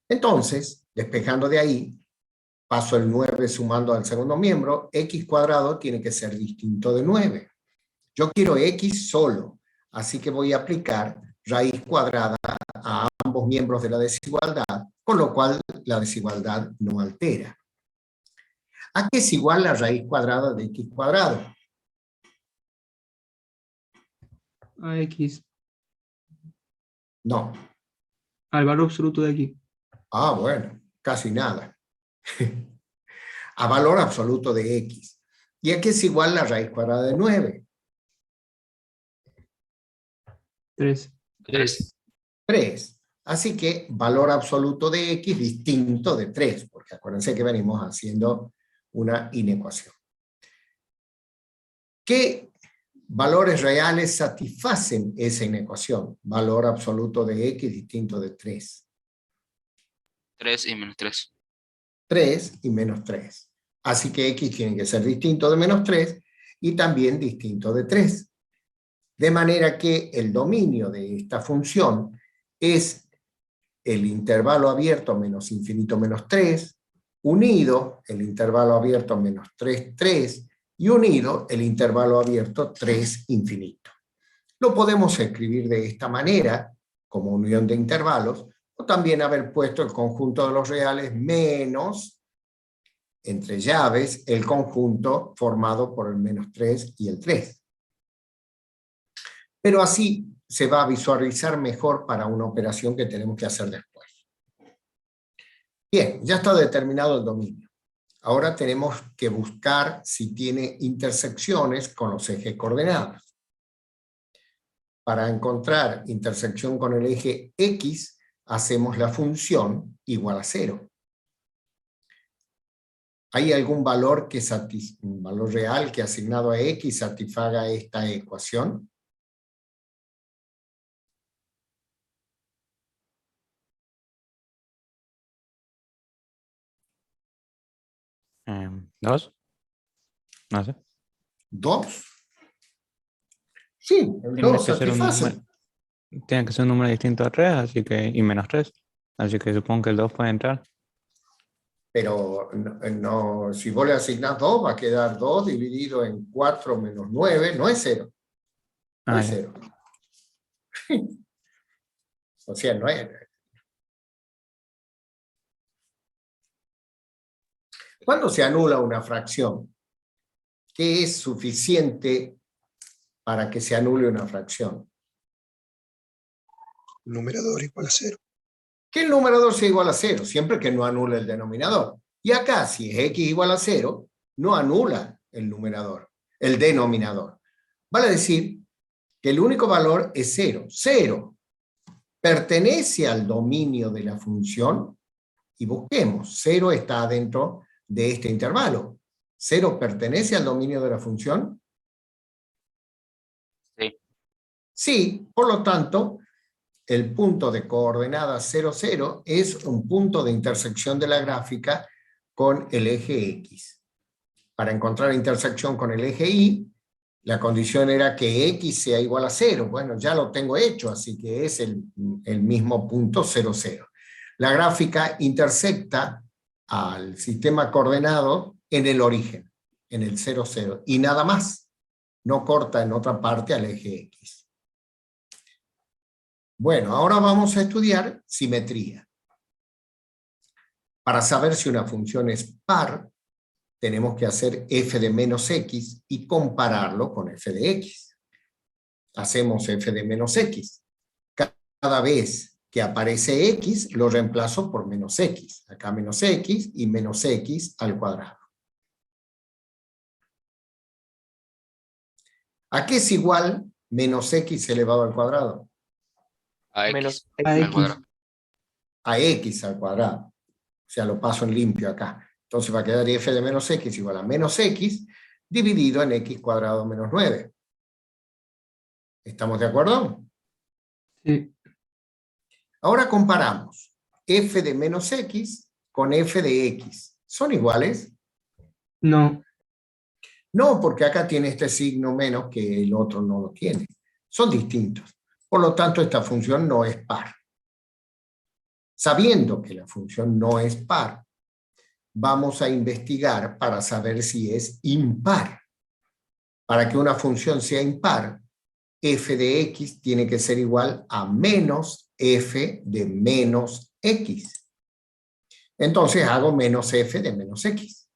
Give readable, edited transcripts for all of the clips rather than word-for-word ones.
Entonces, despejando de ahí, paso el 9 sumando al segundo miembro, x cuadrado tiene que ser distinto de 9. Yo quiero x solo, así que voy a aplicar raíz cuadrada a ambos miembros de la desigualdad, con lo cual la desigualdad no altera. ¿A qué es igual la raíz cuadrada de x cuadrado? A X. No. Al valor absoluto de aquí. Ah, bueno, casi nada. A valor absoluto de x. ¿Y a qué es igual la raíz cuadrada de 9? 3. 3. Así que valor absoluto de x distinto de 3, porque acuérdense que venimos haciendo una inecuación. ¿Qué valores reales satisfacen esa inecuación? Valor absoluto de x distinto de 3. 3 y menos 3. 3 y menos 3. Así que x tiene que ser distinto de menos 3 y también distinto de 3. De manera que el dominio de esta función es el intervalo abierto menos infinito menos 3, unido el intervalo abierto menos 3, 3, y unido el intervalo abierto 3, infinito. Lo podemos escribir de esta manera, como unión de intervalos, o también haber puesto el conjunto de los reales menos, entre llaves, el conjunto formado por el menos 3 y el 3. Pero así se va a visualizar mejor para una operación que tenemos que hacer después. Bien, ya está determinado el dominio. Ahora tenemos que buscar si tiene intersecciones con los ejes coordenados. Para encontrar intersección con el eje X, hacemos la función igual a 0. ¿Hay algún valor, un valor real que asignado a X satisfaga esta ecuación? ¿2? No sé. ¿2? Sí, el 2 satisface. Tiene que ser un número distinto a 3, así que, y menos 3. Así que supongo que el 2 puede entrar. Pero no, si vos le asignás 2, va a quedar 2 dividido en 4 menos 9, no es 0. No es 0. O sea, no es. ¿Cuándo se anula una fracción? ¿Qué es suficiente para que se anule una fracción? El numerador igual a 0. Que el numerador sea igual a 0, siempre que no anule el denominador. Y acá, si es x igual a 0, no anula el numerador, el denominador. Vale decir que el único valor es 0. 0 pertenece al dominio de la función, y busquemos, 0 está dentro de este intervalo. ¿0 pertenece al dominio de la función? Sí. Sí, por lo tanto, el punto de coordenada 0, 0 es un punto de intersección de la gráfica con el eje X. Para encontrar intersección con el eje Y, la condición era que X sea igual a 0. Bueno, ya lo tengo hecho, así que es el mismo punto 0, 0. La gráfica intersecta al sistema coordenado en el origen, en el 0, 0, y nada más. No corta en otra parte al eje X. Bueno, ahora vamos a estudiar simetría. Para saber si una función es par, tenemos que hacer f de menos x y compararlo con f de x. Hacemos f de menos x. Cada vez que aparece x, lo reemplazo por menos x. Acá menos x y menos x al cuadrado. ¿A qué es igual menos x elevado al cuadrado? A Menos X. a Al X. cuadrado. A x al cuadrado. O sea, lo paso en limpio acá. Entonces va a quedar f de menos x igual a menos x dividido en x cuadrado menos 9. ¿Estamos de acuerdo? Sí. Ahora comparamos f de menos x con f de x. ¿Son iguales? No. No, porque acá tiene este signo menos que el otro no lo tiene. Son distintos. Por lo tanto, esta función no es par. Sabiendo que la función no es par, vamos a investigar para saber si es impar. Para que una función sea impar, f de x tiene que ser igual a menos f de menos x. Entonces hago menos f de menos x.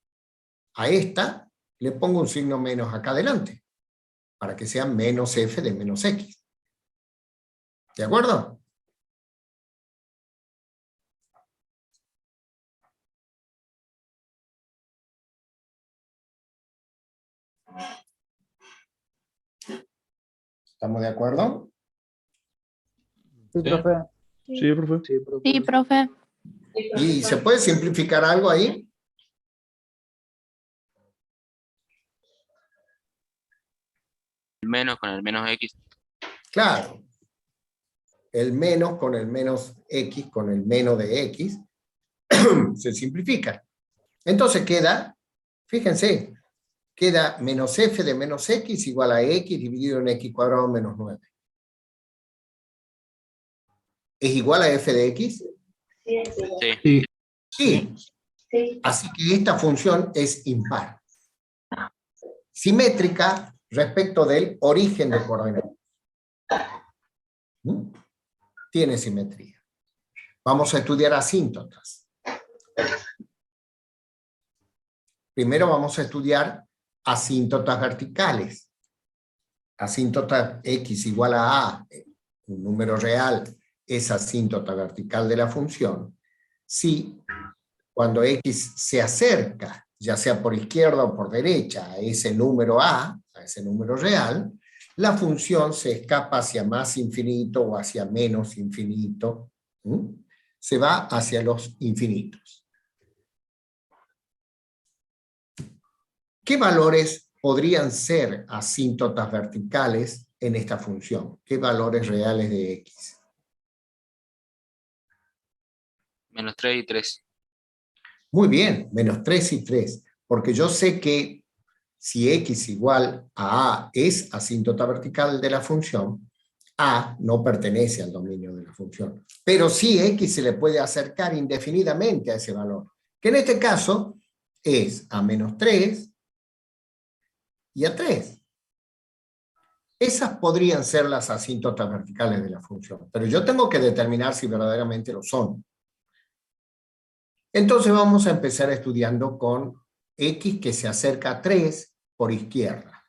A esta le pongo un signo menos acá adelante, para que sea menos f de menos x. ¿De acuerdo? ¿Estamos de acuerdo? Sí, Sí. profe. Sí, profe. Sí, profe. Sí, profe. ¿Y se puede simplificar algo ahí? El menos con el menos x. Claro. El menos con el menos x con el menos de x se simplifica. Entonces queda, fíjense, queda menos f de menos x igual a x dividido en x cuadrado menos 9. ¿Es igual a f de x? Sí. Sí. Sí. Así que esta función es impar. Simétrica respecto del origen de coordenadas. ¿Mm? Tiene simetría. Vamos a estudiar asíntotas. Primero vamos a estudiar asíntotas verticales. Asíntota x igual a, un número real, es asíntota vertical de la función. Si cuando x se acerca, ya sea por izquierda o por derecha, a ese número a ese número real, la función se escapa hacia más infinito o hacia menos infinito. ¿Mm? Se va hacia los infinitos. ¿Qué valores podrían ser asíntotas verticales en esta función? ¿Qué valores reales de x? Menos 3 y 3. Muy bien, menos 3 y 3, porque yo sé que si x igual a a es asíntota vertical de la función, a no pertenece al dominio de la función, pero sí x se le puede acercar indefinidamente a ese valor, que en este caso es a menos 3 y a 3. Esas podrían ser las asíntotas verticales de la función, pero yo tengo que determinar si verdaderamente lo son. Entonces vamos a empezar estudiando con x que se acerca a 3 por izquierda.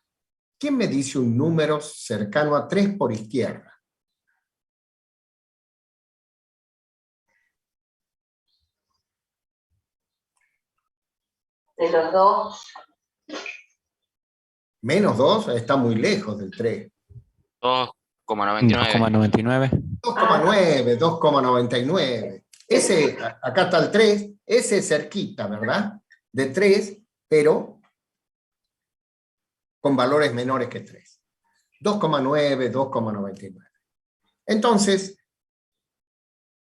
¿Quién me dice un número cercano a 3 por izquierda? De los dos. Menos 2 está muy lejos del 3. 2,99. 2,99. 2,9, 2,99. Ese, acá está el 3, ese es cerquita, ¿verdad? De 3, pero con valores menores que 3. 2,9, 2,99. Entonces,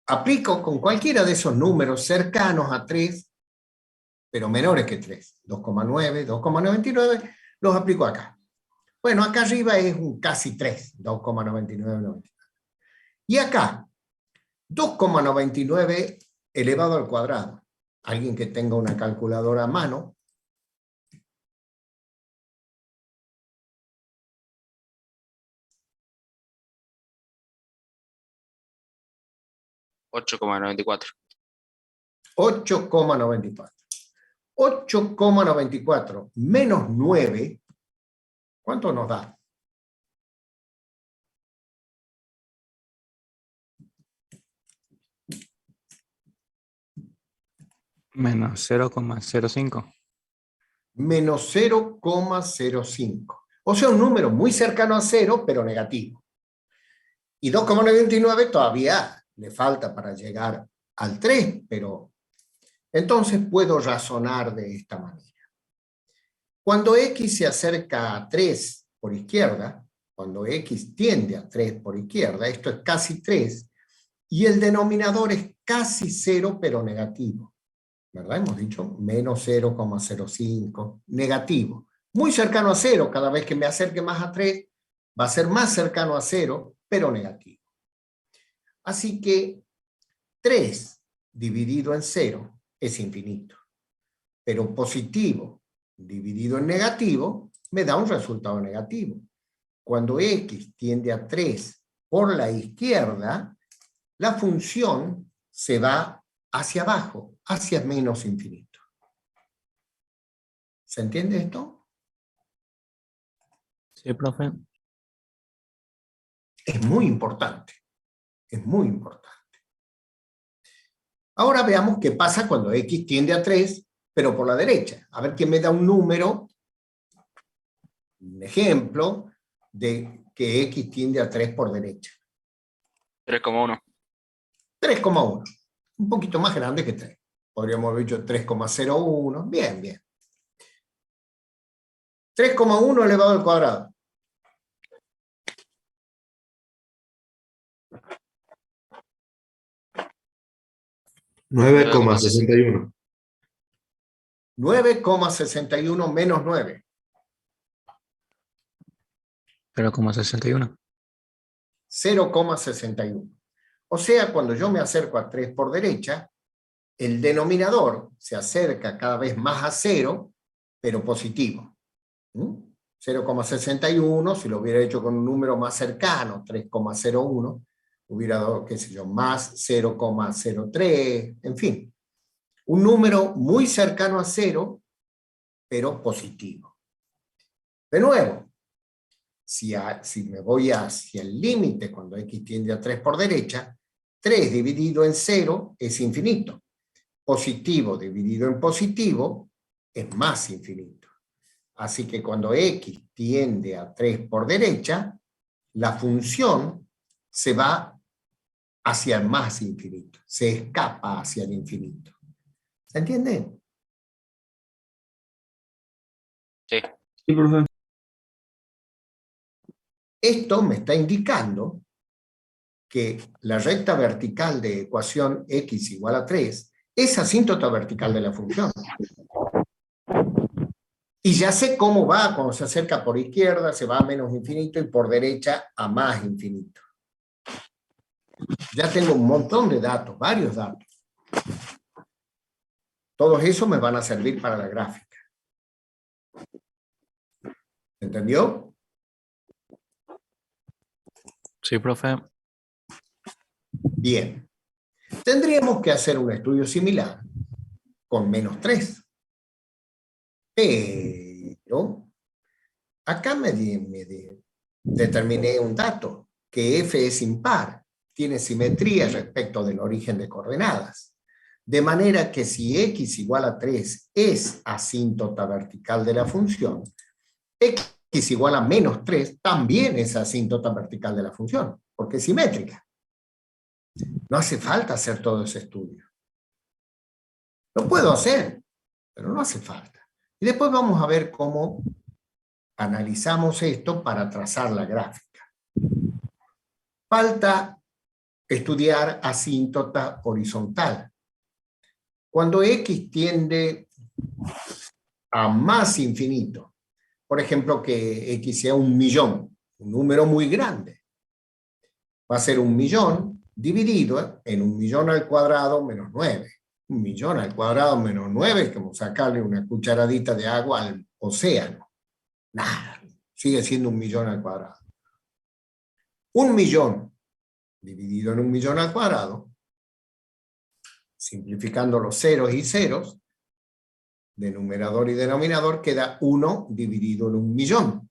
aplico con cualquiera de esos números cercanos a 3, pero menores que 3. 2,9, 2,99, los aplico acá. Bueno, acá arriba es un casi 3, 2,99. Y acá, 2,99 elevado al cuadrado. Alguien que tenga una calculadora a mano. $8,94. 8,94. 8,94 menos 9, ¿cuánto nos da? Menos 0,05. Menos 0,05. O sea, un número muy cercano a 0, pero negativo. Y 2,99 todavía le falta para llegar al 3, pero entonces puedo razonar de esta manera. Cuando x se acerca a 3 por izquierda, cuando x tiende a 3 por izquierda, esto es casi 3, y el denominador es casi 0, pero negativo. ¿Verdad? Hemos dicho menos 0,05, negativo. Muy cercano a 0, cada vez que me acerque más a 3, va a ser más cercano a 0, pero negativo. Así que 3 dividido en 0 es infinito. Pero positivo dividido en negativo me da un resultado negativo. Cuando x tiende a 3 por la izquierda, la función se va hacia abajo, hacia menos infinito. ¿Se entiende esto? Sí, profe. Es muy importante. Es muy importante. Ahora veamos qué pasa cuando x tiende a 3, pero por la derecha. A ver quién me da un número, un ejemplo, de que x tiende a 3 por derecha. 3,1. 3,1. Un poquito más grande que 3. Podríamos haber dicho 3,01. Bien, bien. 3,1 elevado al cuadrado. $9,61. 9,61 menos 9. 0,61. 0,61. O sea, cuando yo me acerco a 3 por derecha, el denominador se acerca cada vez más a 0, pero positivo. 0,61, si lo hubiera hecho con un número más cercano, 3,01, hubiera dado, qué sé yo, más 0,03, en fin. Un número muy cercano a 0, pero positivo. De nuevo, si me voy hacia el límite, cuando x tiende a 3 por derecha, 3 dividido en 0 es infinito. Positivo dividido en positivo es más infinito. Así que cuando x tiende a 3 por derecha, la función se va hacia el más infinito, se escapa hacia el infinito. ¿Se entiende? Sí. Sí, profe. Esto me está indicando que la recta vertical de ecuación x igual a 3 es asíntota vertical de la función. Y ya sé cómo va cuando se acerca por izquierda, se va a menos infinito y por derecha a más infinito. Ya tengo un montón de datos, varios datos. Todos esos me van a servir para la gráfica. ¿Entendió? Sí, profe. Bien. Tendríamos que hacer un estudio similar con menos 3. Pero acá determiné un dato, que f es impar, tiene simetría respecto del origen de coordenadas. De manera que si x igual a 3 es asíntota vertical de la función, x igual a menos 3 también es asíntota vertical de la función, porque es simétrica. No hace falta hacer todo ese estudio. Lo puedo hacer, pero no hace falta. Y después vamos a ver cómo analizamos esto para trazar la gráfica. Falta estudiar asíntota horizontal. Cuando x tiende a más infinito, por ejemplo que x sea 1.000.000, un número muy grande, va a ser 1.000.000 dividido en 1.000.000 al cuadrado menos 9. 1.000.000 al cuadrado menos 9 es como sacarle una cucharadita de agua al océano. Nada, sigue siendo 1.000.000 al cuadrado. 1.000.000 dividido en 1.000.000 al cuadrado, simplificando los ceros y ceros, de numerador y denominador, queda 1 dividido en 1.000.000.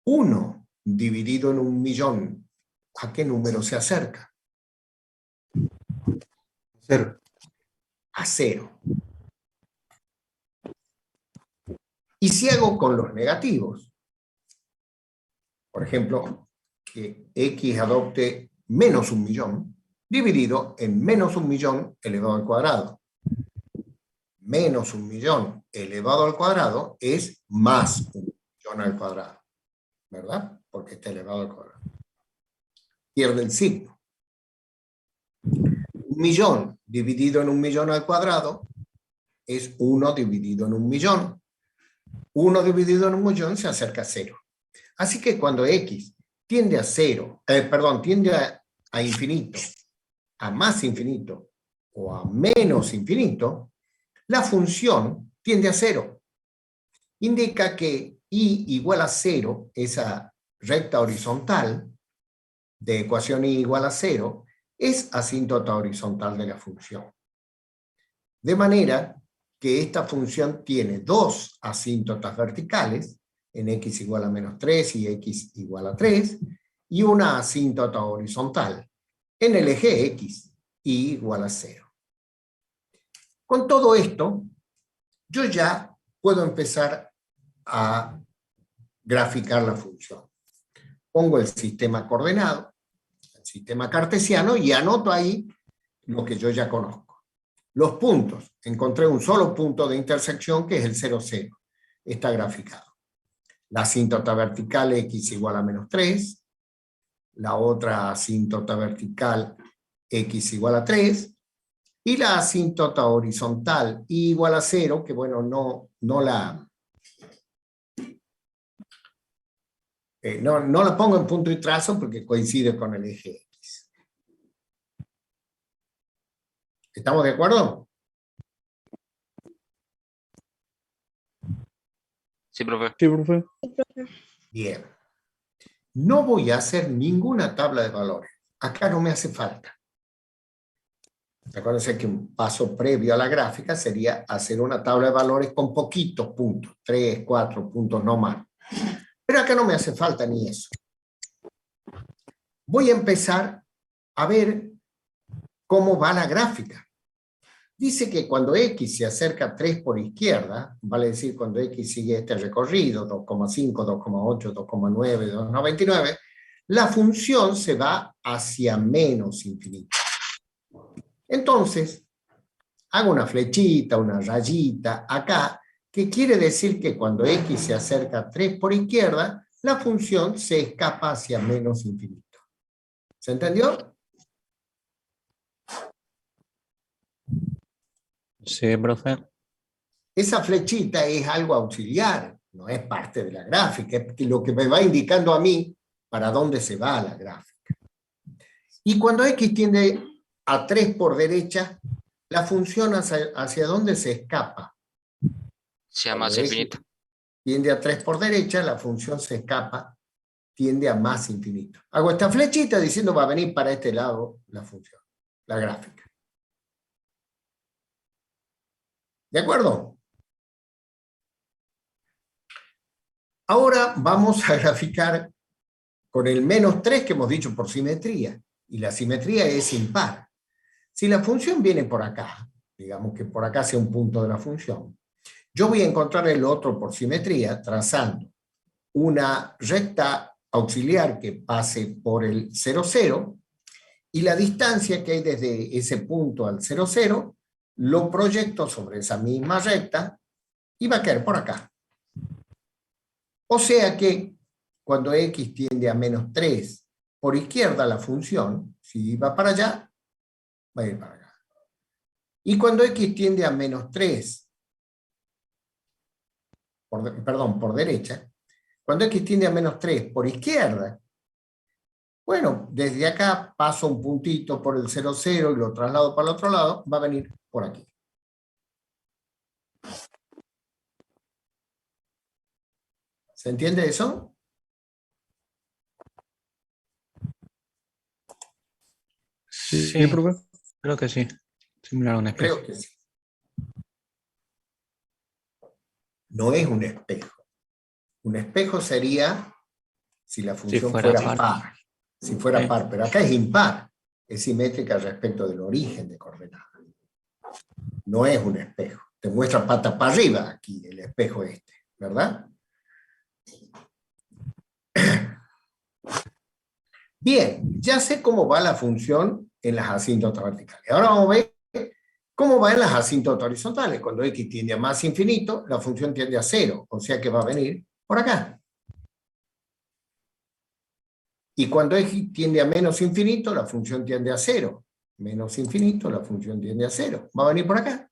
1 dividido en 1.000.000, ¿a qué número se acerca? 0. A 0. Y si hago con los negativos, por ejemplo, que x adopte menos 1.000.000, dividido en menos 1.000.000 elevado al cuadrado. Menos 1.000.000 elevado al cuadrado es más 1.000.000 al cuadrado, ¿verdad? Porque está elevado al cuadrado. Pierde el signo. 1.000.000 dividido en 1.000.000 al cuadrado es 1 dividido en 1.000.000. 1 dividido en 1.000.000 se acerca a 0. Así que cuando x tiende a 0, tiende a infinito, a más infinito o a menos infinito, la función tiende a 0. Indica que y igual a 0, esa recta horizontal de ecuación y igual a 0, es asíntota horizontal de la función. De manera que esta función tiene dos asíntotas verticales, en x igual a menos 3 y x igual a 3, y una asíntota horizontal, en el eje x, y igual a 0. Con todo esto, yo ya puedo empezar a graficar la función. Pongo el sistema coordenado, el sistema cartesiano, y anoto ahí lo que yo ya conozco. Los puntos. Encontré un solo punto de intersección que es el 0, 0. Está graficado. La asíntota vertical x igual a menos 3. La otra asíntota vertical x igual a 3. Y la asíntota horizontal y igual a 0, que bueno, no la pongo en punto y trazo porque coincide con el eje X. ¿Estamos de acuerdo? Sí, profe. Sí, profe. Bien. No voy a hacer ninguna tabla de valores. Acá no me hace falta. Acuérdense que un paso previo a la gráfica sería hacer una tabla de valores con poquitos puntos, 3, 4 puntos, no más. Pero acá no me hace falta ni eso. Voy a empezar a ver cómo va la gráfica. Dice que cuando x se acerca a 3 por izquierda, vale decir cuando x sigue este recorrido, 2,5, 2,8, 2,9, 2,99, la función se va hacia menos infinito. Entonces, hago una flechita, una rayita acá, que quiere decir que cuando x se acerca a 3 por izquierda, la función se escapa hacia menos infinito. ¿Se entendió? Sí, profe. Esa flechita es algo auxiliar, no es parte de la gráfica, es lo que me va indicando a mí para dónde se va la gráfica. Y cuando x tiende a 3 por derecha, la función hacia dónde se escapa. Sea Cuando más x infinito. tiende a 3 por derecha, la función se escapa, tiende a más infinito. Hago esta flechita diciendo va a venir para este lado la función, la gráfica. ¿De acuerdo? Ahora vamos a graficar con el menos 3 que hemos dicho por simetría. Y la simetría es impar. Si la función viene por acá, digamos que por acá sea un punto de la función, yo voy a encontrar el otro por simetría trazando una recta auxiliar que pase por el 0, 0, y la distancia que hay desde ese punto al 0, 0, lo proyecto sobre esa misma recta y va a caer por acá. O sea que cuando x tiende a menos 3 por izquierda la función, si va para allá, va a ir para acá. Y cuando x tiende a menos 3, por derecha, cuando x tiende a menos 3 por izquierda, bueno, desde acá paso un puntito por el 0, 0 y lo traslado para el otro lado, va a venir por aquí. ¿Se entiende eso? Sí, profe. Creo que sí. Similar a un espejo. Creo que sí. No es un espejo. Un espejo sería si la función fuera fuera par. Si fuera Sí. par, pero acá es impar. Es simétrica respecto del origen de coordenadas. No es un espejo. Te muestra patas para arriba aquí el espejo este, ¿verdad? Bien, ya sé cómo va la función en las asíntotas verticales. Ahora vamos a ver cómo va en las asíntotas horizontales. Cuando x tiende a más infinito, la función tiende a 0, o sea que va a venir por acá. Y cuando x tiende a menos infinito, la función tiende a 0. Menos infinito, la función tiende a 0. Va a venir por acá.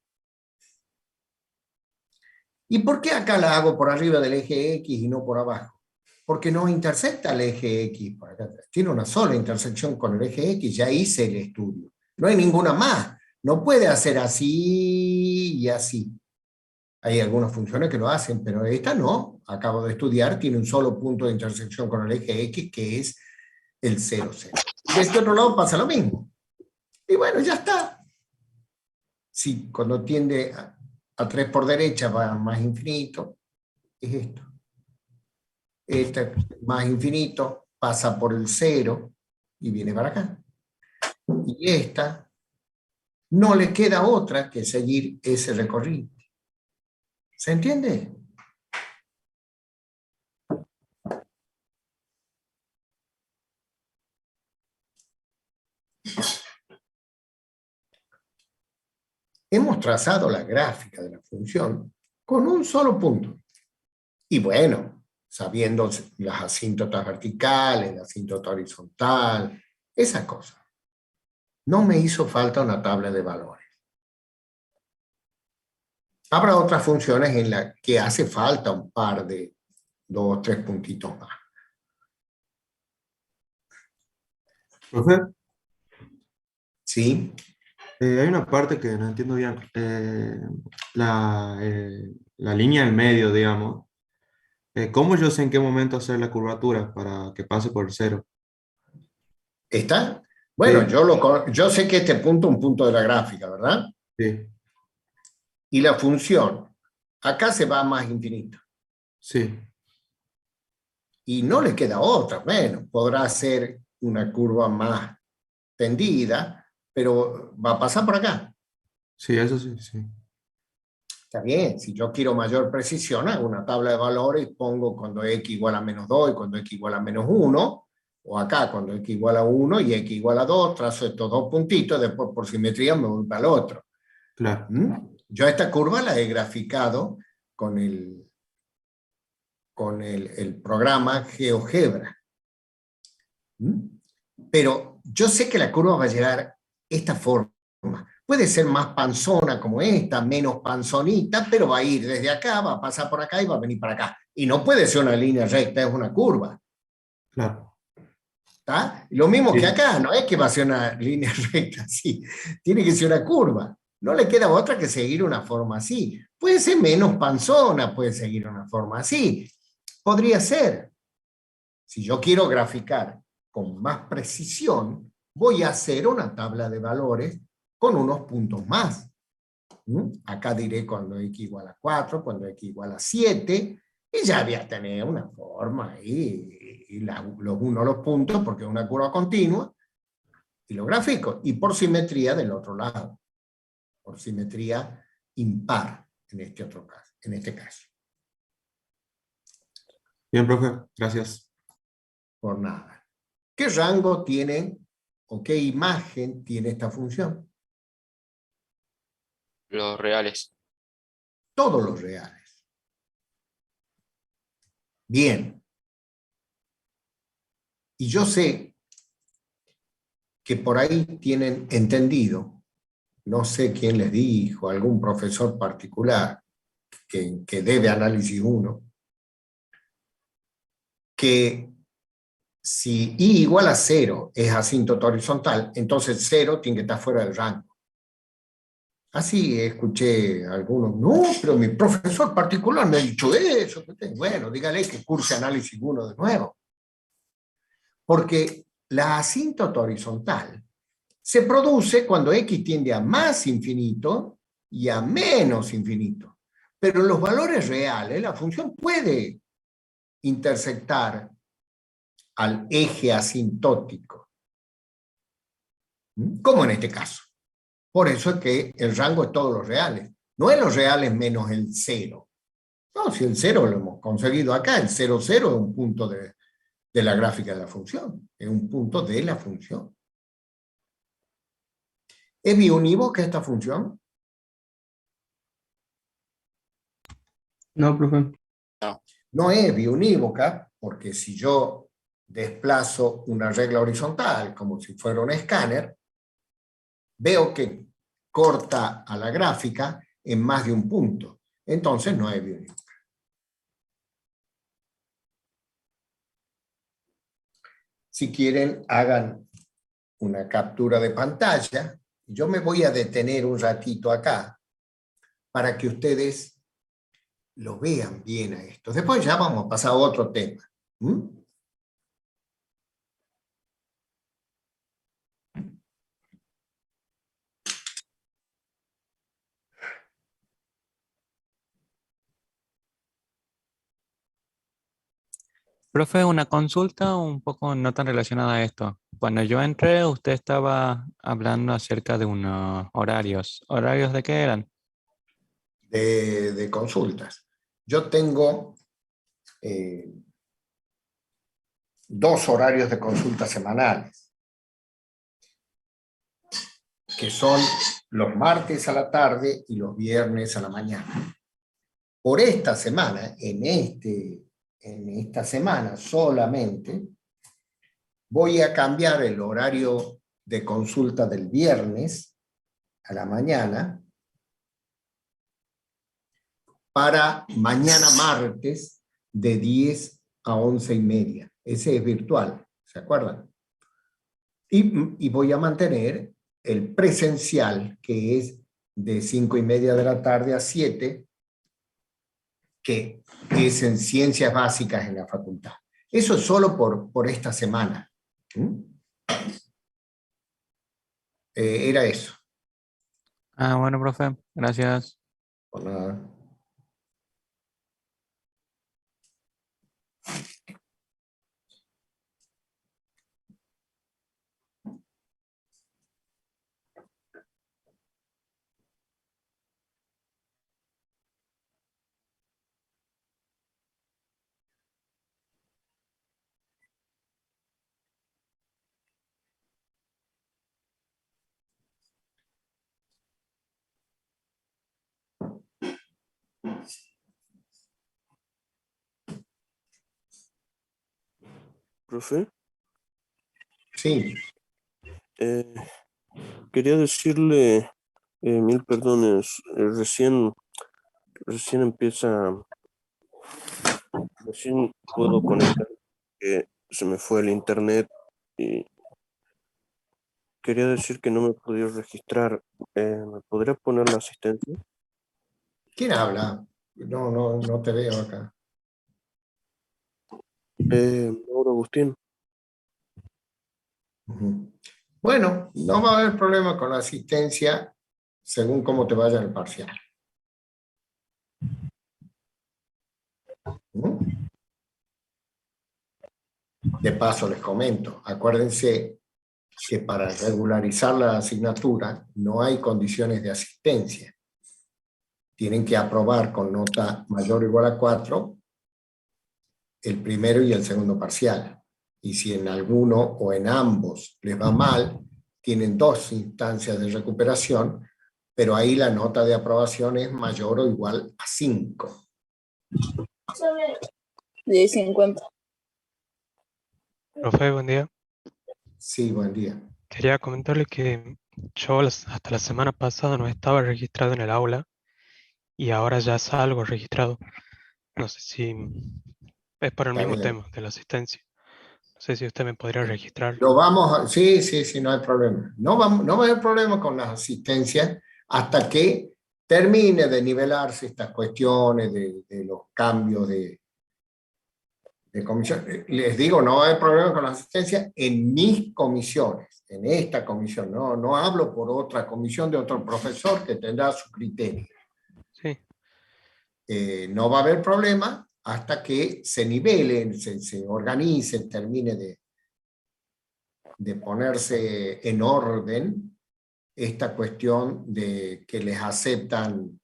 ¿Y por qué acá la hago por arriba del eje X y no por abajo? Porque no intersecta el eje X por acá. Tiene una sola intersección con el eje X, ya hice el estudio. No hay ninguna más. No puede hacer así y así. Hay algunas funciones que lo hacen, pero esta no. Acabo de estudiar, tiene un solo punto de intersección con el eje X, que es el 0, 0. De este otro lado pasa lo mismo. Y bueno, ya está. Si cuando tiende a 3 por derecha va más infinito, es esto. Este más infinito pasa por el 0 y viene para acá. Y esta no le queda otra que seguir ese recorrido. ¿Se entiende? Hemos trazado la gráfica de la función con un solo punto. Y bueno, sabiendo las asíntotas verticales, la asíntota horizontal, esas cosas. No me hizo falta una tabla de valores. Habrá otras funciones en las que hace falta un par de 2 o 3 puntitos más. Profe, ¿Sí? hay una parte que no entiendo bien. La línea del medio, digamos. ¿Cómo yo sé en qué momento hacer la curvatura para que pase por el cero? ¿Está? Bueno, Sí, yo sé que este punto es un punto de la gráfica, ¿verdad? sí, Y la función, acá se va a más infinito. sí. Y no le queda otra. Bueno, podrá ser una curva más tendida, pero va a pasar por acá. Sí, eso sí, sí. Está bien, si yo quiero mayor precisión, hago una tabla de valores y pongo cuando x igual a menos 2 y cuando x igual a menos 1, o acá cuando x igual a 1 y x igual a 2, trazo estos dos puntitos, después por simetría me voy para el otro. Claro. Yo esta curva la he graficado con el programa GeoGebra. Pero yo sé que la curva va a llegar esta forma. Puede ser más panzona como esta, menos panzonita, pero va a ir desde acá, va a pasar por acá y va a venir para acá. Y no puede ser una línea recta, es una curva. Claro. ¿Está? Lo mismo que Sí. acá, no es que va a ser una línea recta así, tiene que ser una curva. No le queda otra que seguir una forma así. Puede ser menos panzona, puede seguir una forma así. Podría ser. Si yo quiero graficar con más precisión, voy a hacer una tabla de valores con unos puntos más. Acá diré cuando x igual a 4, cuando x igual a 7, y ya voy a tener una forma ahí, y los uno los puntos, porque es una curva continua, y lo grafico. Y por simetría del otro lado, por simetría impar en este otro caso, en este caso. Bien, profe, gracias. Por nada. ¿Qué rango tiene o qué imagen tiene esta función? Los reales. Todos los reales. Bien. Y yo sé que por ahí tienen entendido, no sé quién les dijo, algún profesor particular que debe análisis 1, que si i igual a 0 es asíntota horizontal, entonces 0 tiene que estar fuera del rango. Así escuché a algunos, no, pero mi profesor particular me ha dicho eso. Bueno, dígale que curse análisis 1 de nuevo. Porque la asíntota horizontal se produce cuando x tiende a más infinito y a menos infinito. Pero en los valores reales, la función puede intersectar al eje asintótico, como en este caso. Por eso es que el rango es todos los reales. No es los reales menos el 0. No, si el 0 lo hemos conseguido acá, el 0, 0 es un punto de la gráfica de la función. Es un punto de la función. ¿Es biunívoca esta función? No, profe. No. No es biunívoca porque si yo desplazo una regla horizontal como si fuera un escáner, veo que corta a la gráfica en más de un punto. Entonces no es biunívoca. Si quieren, hagan una captura de pantalla yo me voy a detener un ratito acá para que ustedes lo vean bien a esto. Después ya vamos a pasar a otro tema. ¿Mm? Profe, una consulta un poco no tan relacionada a esto. Cuando yo entré, usted estaba hablando acerca de unos horarios. ¿Horarios de qué eran? De consultas. Yo tengo 2 horarios de consulta semanales, que son los martes a la tarde y los viernes a la mañana. Por esta semana, en esta semana solamente, voy a cambiar el horario de consulta del viernes a la mañana para mañana martes de 10 a 11:30. Ese es virtual, ¿se acuerdan? Y voy a mantener el presencial, que es de 5:30 de la tarde a 7, que es en ciencias básicas en la facultad. Eso es solo por esta semana. Era eso. Ah, bueno, profe, gracias. Por nada. Profe, Sí, eh, quería decirle mil perdones. Recién empieza, recién puedo conectar, que se me fue el internet y quería decir que no me podía registrar. ¿Me podría poner la asistencia? ¿quién habla? No te veo acá. Mauro Agustín. Ujú. Bueno, no va a haber problema con la asistencia según cómo te vaya el parcial. ¿Mm? De paso les comento, acuérdense que para regularizar la asignatura no hay condiciones de asistencia. Tienen que aprobar con nota mayor o igual a 4 el primero y el segundo parcial. Y si en alguno o en ambos les va mal, tienen 2 instancias de recuperación, pero ahí la nota de aprobación es mayor o igual a 5. 10:50. Profe, buen día. Sí, buen día. Quería comentarle que yo hasta la semana pasada no estaba registrado en el aula y ahora ya salgo registrado. No sé si es por el Está mismo bien. tema de la asistencia. No sé si usted me podría registrar. Lo vamos a, sí, no hay problema. No va a haber problema con las asistencias hasta que termine de nivelarse estas cuestiones de los cambios de comisión. Les digo, no va a haber problema con la asistencia en mis comisiones, en esta comisión. No hablo por otra comisión de otro profesor que tendrá su criterio. Sí, No va a haber problema hasta que se nivelen, se organicen, termine de ponerse en orden esta cuestión de que les aceptan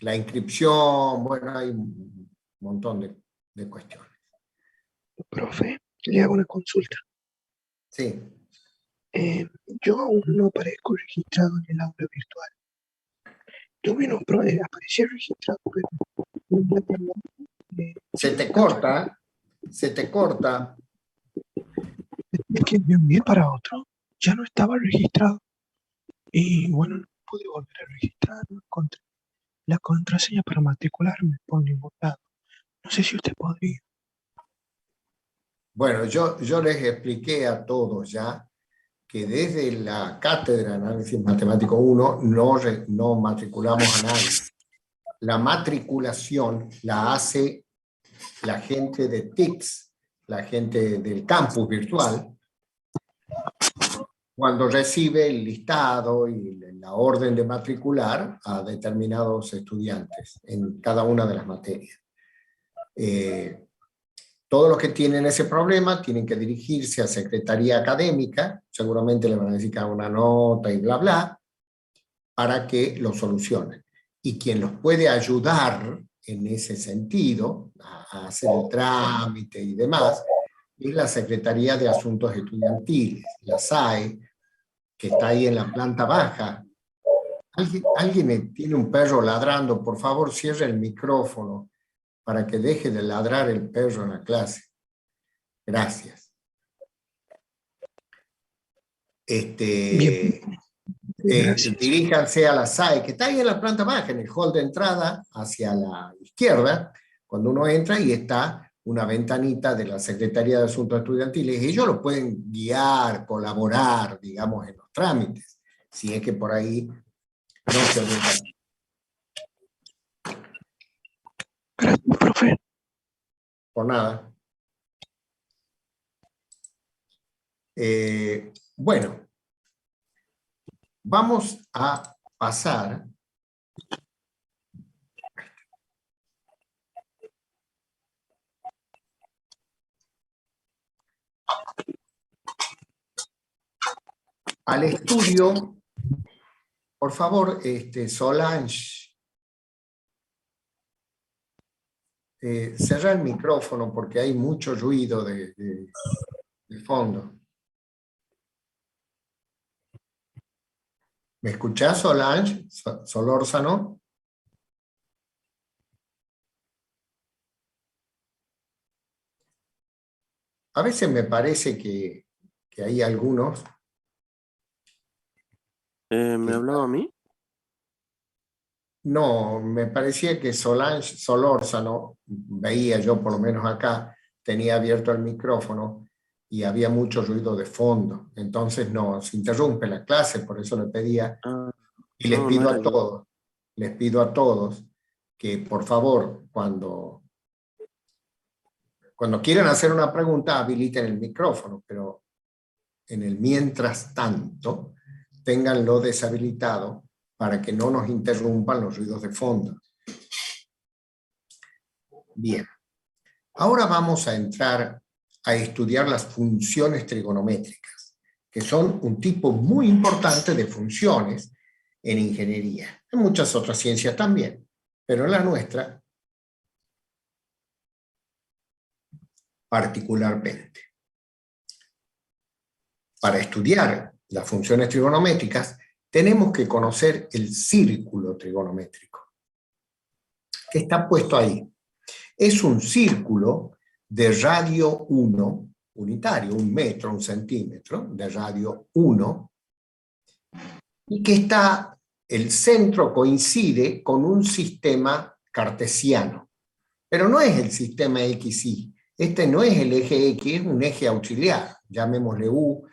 la inscripción. Bueno, hay un montón de cuestiones. Profe, le hago una consulta. Sí. Yo aún no aparezco registrado en el aula virtual. Tuve unos problemas, aparecí registrado, pero Se te corta, se te corta. es que me envié para otro, ya no estaba registrado. Y bueno, no pude volver a registrar, no encontré la contraseña para matricularme por ningún lado. No sé si usted podría. Bueno, yo les expliqué a todos ya que desde la cátedra de Análisis Matemático 1 no matriculamos a nadie. La matriculación la hace la gente de TICS, la gente del campus virtual, cuando recibe el listado y la orden de matricular a determinados estudiantes en cada una de las materias. Todos los que tienen ese problema tienen que dirigirse a Secretaría Académica, seguramente le van a decir que haga una nota y bla bla, para que lo solucionen. Y quien los puede ayudar en ese sentido, a hacer el trámite y demás, es la Secretaría de Asuntos Estudiantiles, la SAE, que está ahí en la planta baja. ¿Alguien tiene un perro ladrando? Por favor, cierre el micrófono para que deje de ladrar el perro en la clase. Gracias. Bien. Gracias. Diríjanse a la SAE, que está ahí en la planta baja, en el hall de entrada, hacia la izquierda, cuando uno entra, y está una ventanita de la Secretaría de Asuntos Estudiantiles. Ellos lo pueden guiar, colaborar, digamos, en los trámites, si es que por ahí no se orientan. Gracias, profe. Por nada. Bueno, vamos a pasar al estudio. Por favor, Solange, cerra el micrófono porque hay mucho ruido de fondo. ¿Me escuchás, Solange? Solórzano. A veces me parece que hay algunos. ¿Me hablaba a mí? No, me parecía que Solange Solórzano, veía yo por lo menos acá, tenía abierto el micrófono y había mucho ruido de fondo. Entonces no, se interrumpe la clase, por eso le pedía. Y les pido a todos, que por favor, cuando quieran hacer una pregunta, habiliten el micrófono, pero en el mientras tanto, ténganlo deshabilitado para que no nos interrumpan los ruidos de fondo. Bien. Ahora vamos a entrar a estudiar las funciones trigonométricas, que son un tipo muy importante de funciones en ingeniería. En muchas otras ciencias también, pero en la nuestra particularmente. Para estudiar las funciones trigonométricas, tenemos que conocer el círculo trigonométrico, que está puesto ahí. Es un círculo de radio 1, unitario, 1 metro, 1 centímetro, de radio 1, y que el centro coincide con un sistema cartesiano. Pero no es el sistema XY. Este no es el eje X, es un eje auxiliar, llamémosle U,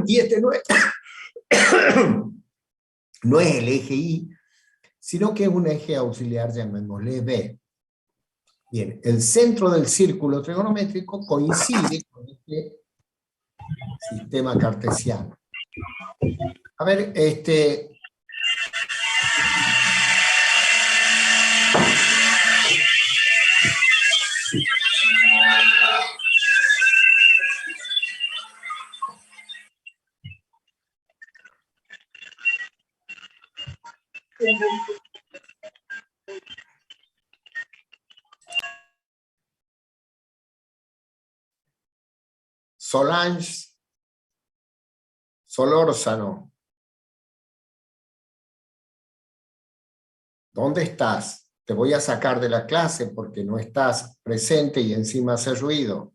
y este no es... no es el eje Y, sino que es un eje auxiliar, llamémosle B. Bien, el centro del círculo trigonométrico coincide con este sistema cartesiano. A ver, Solange Solórzano, ¿dónde estás? Te voy a sacar de la clase porque no estás presente y encima hace ruido.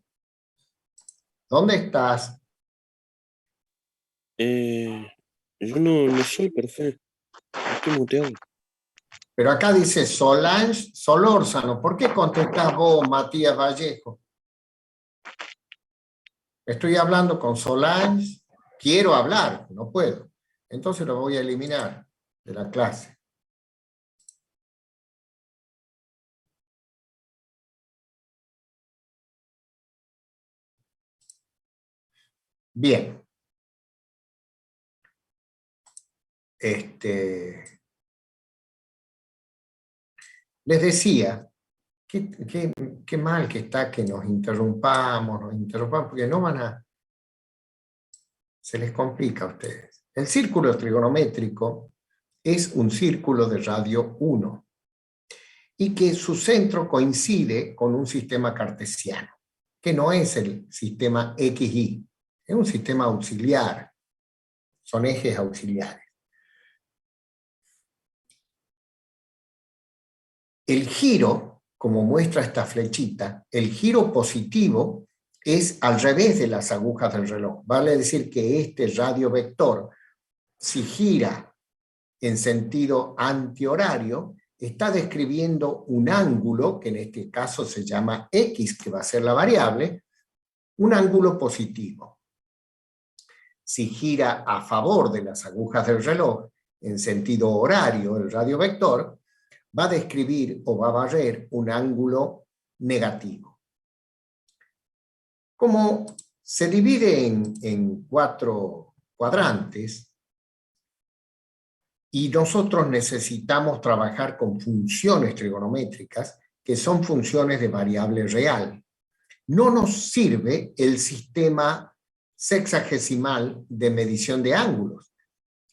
¿Dónde estás? Yo no soy perfecto. Estoy muteado. Pero acá dice Solange Solórzano. ¿Por qué contestás vos, Matías Vallejo? Estoy hablando con Solange. quiero hablar, no puedo. Entonces lo voy a eliminar de la clase. Bien. Les decía, qué mal que está que nos interrumpamos, porque no van a... Se les complica a ustedes. El círculo trigonométrico es un círculo de radio 1 y que su centro coincide con un sistema cartesiano, que no es el sistema XY, es un sistema auxiliar, son ejes auxiliares. El giro, como muestra esta flechita, el giro positivo es al revés de las agujas del reloj. Vale decir que este radio vector, si gira en sentido antihorario, está describiendo un ángulo, que en este caso se llama X, que va a ser la variable, un ángulo positivo. Si gira a favor de las agujas del reloj, en sentido horario, el radio vector, va a describir o va a barrer un ángulo negativo. Como se divide en 4 cuadrantes, y nosotros necesitamos trabajar con funciones trigonométricas, que son funciones de variable real, no nos sirve el sistema sexagesimal de medición de ángulos,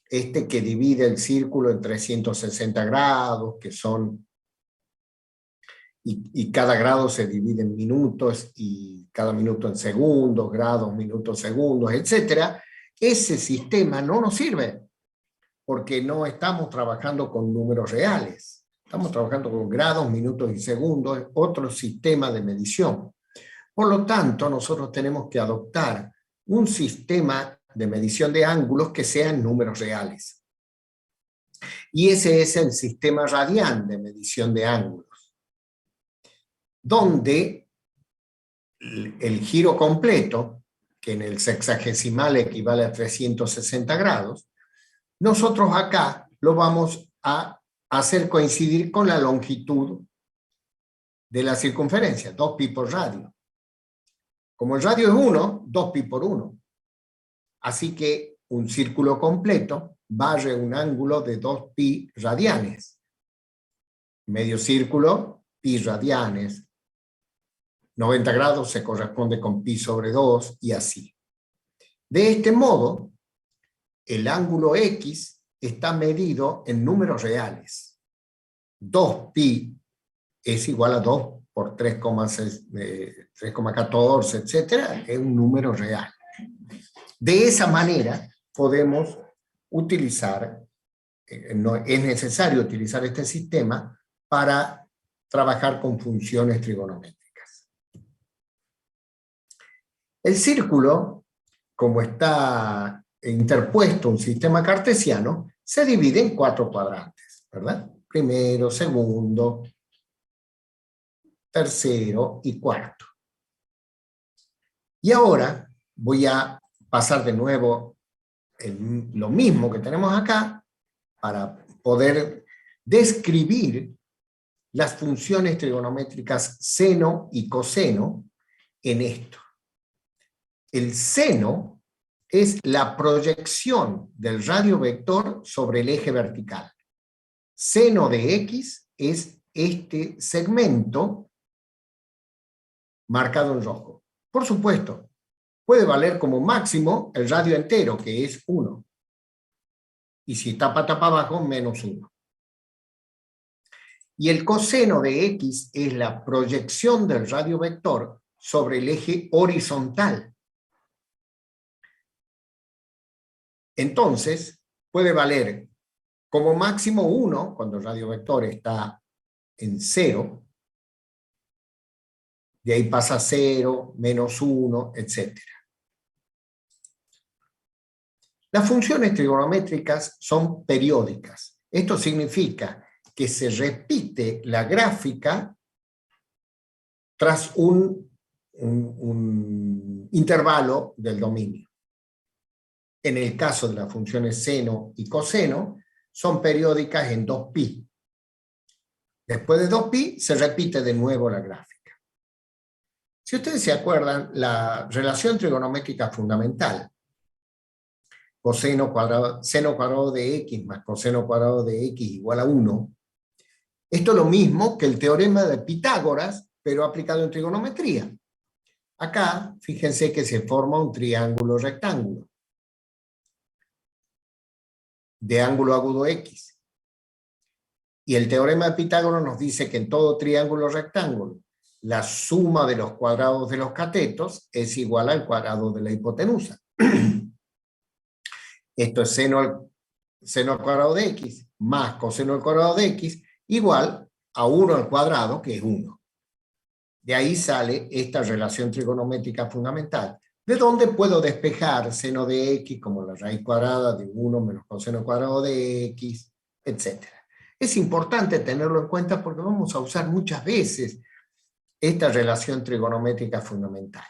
que divide el círculo en 360 grados, que son, y cada grado se divide en minutos, y cada minuto en segundos, grados, minutos, segundos, etc. Ese sistema no nos sirve, porque no estamos trabajando con números reales, estamos trabajando con grados, minutos y segundos, es otro sistema de medición. Por lo tanto, nosotros tenemos que adoptar un sistema de medición de ángulos que sean números reales. Y ese es el sistema radian de medición de ángulos, donde el giro completo, que en el sexagesimal equivale a 360 grados, nosotros acá lo vamos a hacer coincidir con la longitud de la circunferencia, 2pi por radio. Como el radio es 1, 2pi por 1. Así que un círculo completo barre un ángulo de 2pi radianes. Medio círculo, pi radianes. 90 grados se corresponde con pi sobre 2 y así. De este modo, el ángulo X está medido en números reales. 2pi es igual a 2 por 3,14, etc. Es un número real. De esa manera podemos utilizar, no, es necesario utilizar este sistema para trabajar con funciones trigonométricas. El círculo, como está interpuesto un sistema cartesiano, se divide en 4 cuadrantes, ¿verdad? Primero, segundo, tercero y cuarto. Y ahora voy a pasar de nuevo lo mismo que tenemos acá para poder describir las funciones trigonométricas seno y coseno en esto. El seno es la proyección del radio vector sobre el eje vertical. Seno de X es este segmento marcado en rojo. Por supuesto, puede valer como máximo el radio entero, que es 1. Y si está pata para abajo, menos 1. Y el coseno de X es la proyección del radio vector sobre el eje horizontal. Entonces, puede valer como máximo 1, cuando el radio vector está en 0, de ahí pasa a 0, menos 1, etc. Las funciones trigonométricas son periódicas. Esto significa que se repite la gráfica tras un intervalo del dominio. en el caso de las funciones seno y coseno, son periódicas en 2π. Después de 2π se repite de nuevo la gráfica. Si ustedes se acuerdan, la relación trigonométrica fundamental, seno cuadrado de x más coseno cuadrado de x igual a 1, esto es lo mismo que el teorema de Pitágoras, pero aplicado en trigonometría. Acá, fíjense que se forma un triángulo rectángulo de ángulo agudo x. Y el teorema de Pitágoras nos dice que en todo triángulo rectángulo, la suma de los cuadrados de los catetos es igual al cuadrado de la hipotenusa. Esto es seno al cuadrado de x más coseno al cuadrado de x igual a 1 al cuadrado, que es 1. De ahí sale esta relación trigonométrica fundamental, de donde puedo despejar seno de x como la raíz cuadrada de 1 menos coseno cuadrado de x, etc. Es importante tenerlo en cuenta porque vamos a usar muchas veces esta relación trigonométrica fundamental.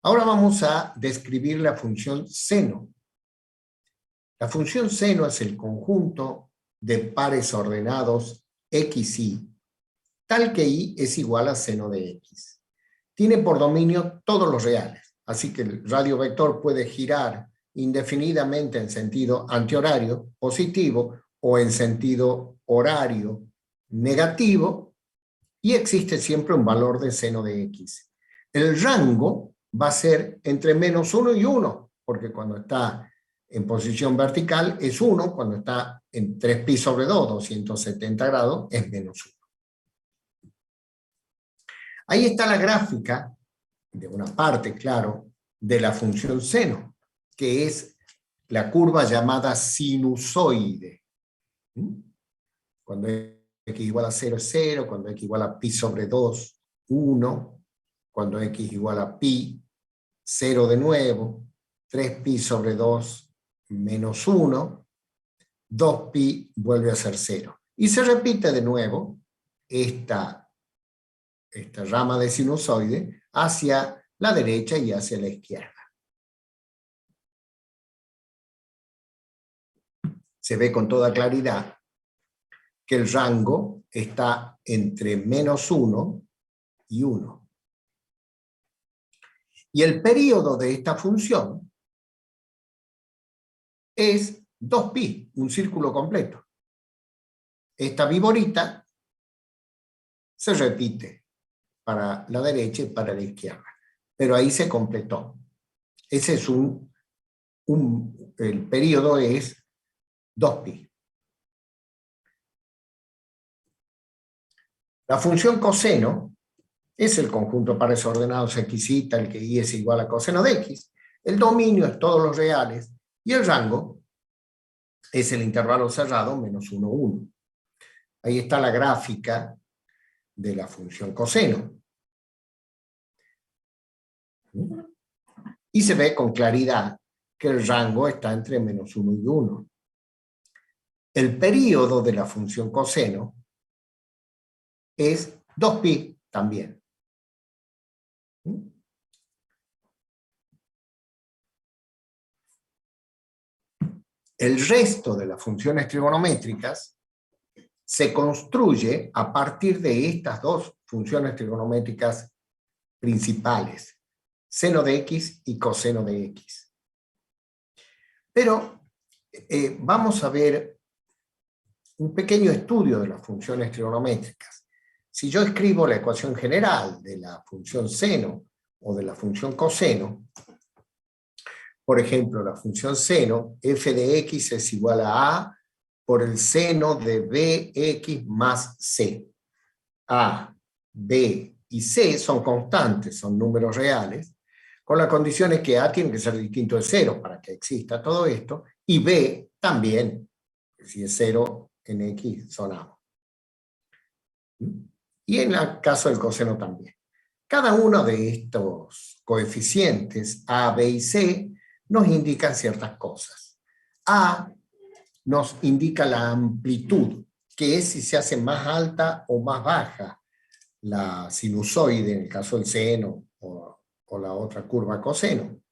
Ahora vamos a describir la función seno. La función seno es el conjunto de pares ordenados x, y, tal que y es igual a seno de x. Tiene por dominio todos los reales, así que el radio vector puede girar indefinidamente en sentido antihorario positivo o en sentido horario negativo, y existe siempre un valor de seno de x. El rango va a ser entre -1 y 1, porque cuando está en posición vertical es 1, cuando está en 3π sobre 2, 270 grados, es -1. Ahí está la gráfica, de una parte, claro, de la función seno, que es la curva llamada sinusoide. Cuando x igual a 0 es 0, cuando x igual a π sobre 2, 1, cuando x igual a π, 0 de nuevo, 3π sobre 2, -1, 2π vuelve a ser 0. Y se repite de nuevo esta rama de sinusoide hacia la derecha y hacia la izquierda. Se ve con toda claridad que el rango está entre -1 y 1. Y el período de esta función es 2π, un círculo completo. Esta viborita se repite para la derecha y para la izquierda, pero ahí se completó. Ese es el período es 2π. La función coseno es el conjunto de pares ordenados x, y, tal que y es igual a coseno de x. El dominio es todos los reales y el rango es el intervalo cerrado -1, 1. Ahí está la gráfica de la función coseno. Y se ve con claridad que el rango está entre -1 y 1. El período de la función coseno es 2π también. El resto de las funciones trigonométricas se construye a partir de estas dos funciones trigonométricas principales, seno de x y coseno de x. Pero vamos a ver un pequeño estudio de las funciones trigonométricas. Si yo escribo la ecuación general de la función seno o de la función coseno, por ejemplo, la función seno, f de x es igual a por el seno de bx más c. A, b y c son constantes, son números reales, con las condiciones que a tiene que ser distinto de 0 para que exista todo esto, y b también, si es 0 en x son a. Y en el caso del coseno también. Cada uno de estos coeficientes, a, b y c, nos indican ciertas cosas. A nos indica la amplitud, que es si se hace más alta o más baja la sinusoide, en el caso del seno, o la otra curva coseno.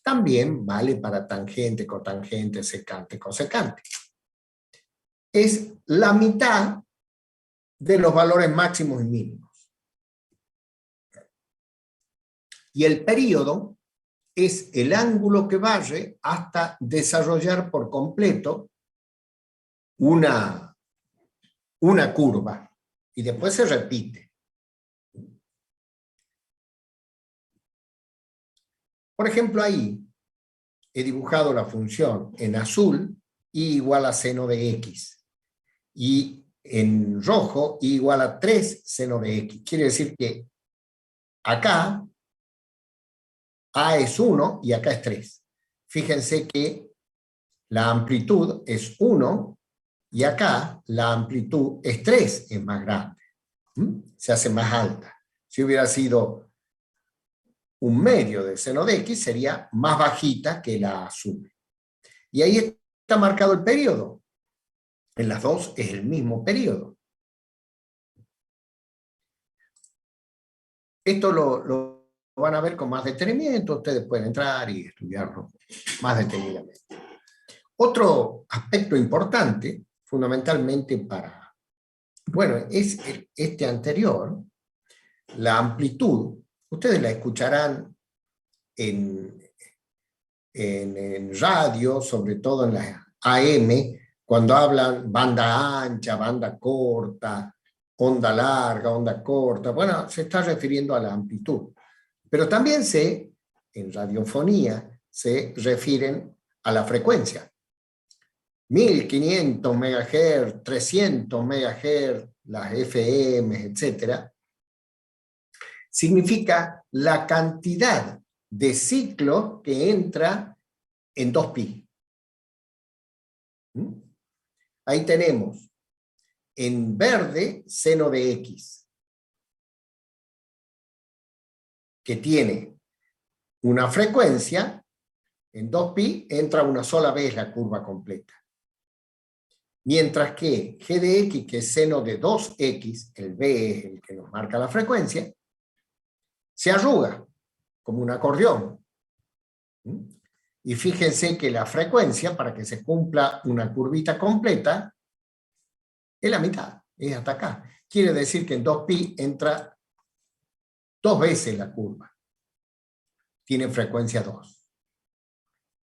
También vale para tangente, cotangente, secante, cosecante. Es la mitad de los valores máximos y mínimos. Y el período es el ángulo que barre hasta desarrollar por completo una curva. Y después se repite. Por ejemplo, ahí he dibujado la función en azul y igual a seno de x. Y en rojo y igual a 3 seno de x. Quiere decir que acá a es 1 y acá es 3. Fíjense que la amplitud es 1 y acá la amplitud es 3, es más grande. Se hace más alta. Si hubiera sido un medio de seno de x, sería más bajita que la azul. Y ahí está marcado el periodo. En las dos es el mismo periodo. Esto lo van a ver con más detenimiento. Ustedes pueden entrar y estudiarlo más detenidamente. Otro aspecto importante, fundamentalmente para... Bueno, es este anterior, la amplitud. Ustedes la escucharán en radio, sobre todo en la AM, cuando hablan banda ancha, banda corta, onda larga, onda corta. Bueno, se está refiriendo a la amplitud. Pero también en radiofonía, se refieren a la frecuencia. 1500 MHz, 300 MHz, las FM, etc. Significa la cantidad de ciclos que entra en 2pi. Ahí tenemos en verde seno de x, que tiene una frecuencia, en 2pi entra una sola vez la curva completa. Mientras que g de x, que es seno de 2x, el b es el que nos marca la frecuencia, se arruga como un acordeón. Y fíjense que la frecuencia, para que se cumpla una curvita completa, es la mitad, es hasta acá. Quiere decir que en 2pi entra 2 veces la curva. Tiene frecuencia 2.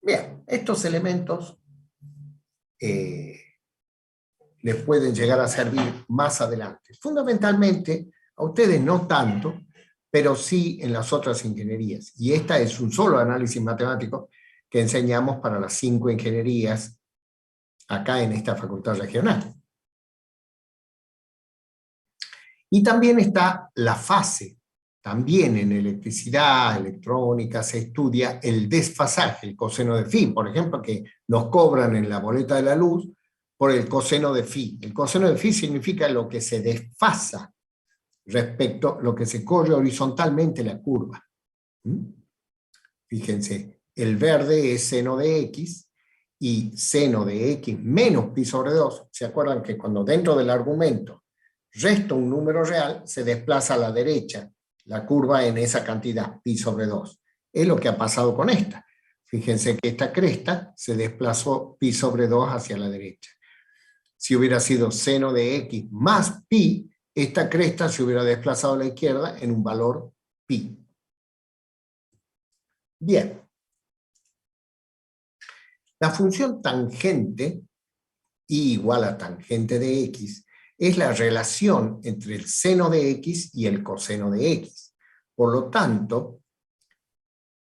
Bien, estos elementos les pueden llegar a servir más adelante. Fundamentalmente, a ustedes no tanto, pero sí en las otras ingenierías. Y esta es un solo análisis matemático que enseñamos para las 5 ingenierías acá en esta facultad regional. Y también está la fase. También en electricidad, electrónica, se estudia el desfasaje, el coseno de phi, por ejemplo, que nos cobran en la boleta de la luz por el coseno de phi. El coseno de phi significa lo que se desfasa respecto a lo que se corre horizontalmente la curva. Fíjense, el verde es seno de x, y seno de x menos pi sobre 2, ¿se acuerdan que cuando dentro del argumento resto un número real, se desplaza a la derecha la curva en esa cantidad, pi sobre 2? Es lo que ha pasado con esta. Fíjense que esta cresta se desplazó pi sobre 2 hacia la derecha. Si hubiera sido seno de x más pi, esta cresta se hubiera desplazado a la izquierda en un valor pi. Bien. La función tangente, y igual a tangente de x, es la relación entre el seno de x y el coseno de x. Por lo tanto,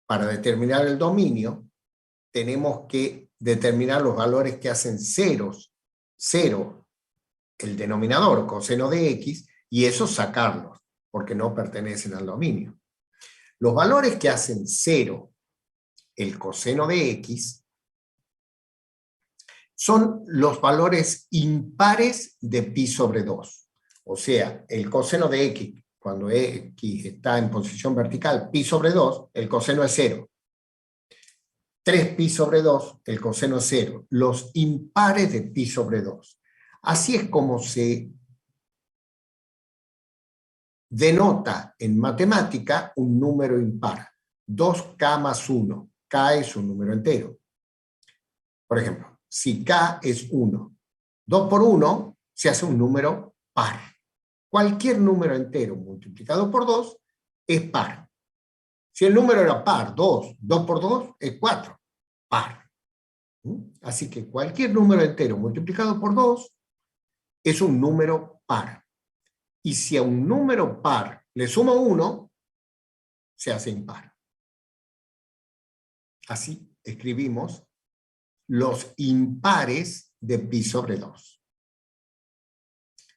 para determinar el dominio, tenemos que determinar los valores que hacen 0, el denominador coseno de x, y esos sacarlos, porque no pertenecen al dominio. Los valores que hacen 0, el coseno de x, son los valores impares de pi sobre 2. O sea, el coseno de x, cuando x está en posición vertical, pi sobre 2, el coseno es 0. 3 pi sobre 2, el coseno es 0. Los impares de pi sobre 2. Así es como se denota en matemática un número impar. 2k más 1. K es un número entero. Por ejemplo, si K es 1, 2 por 1 se hace un número par. Cualquier número entero multiplicado por 2 es par. Si el número era par, 2, 2 por 2 es 4, par. Así que cualquier número entero multiplicado por 2 es un número par. Y si a un número par le sumo 1, se hace impar. Así escribimos los impares de pi sobre 2.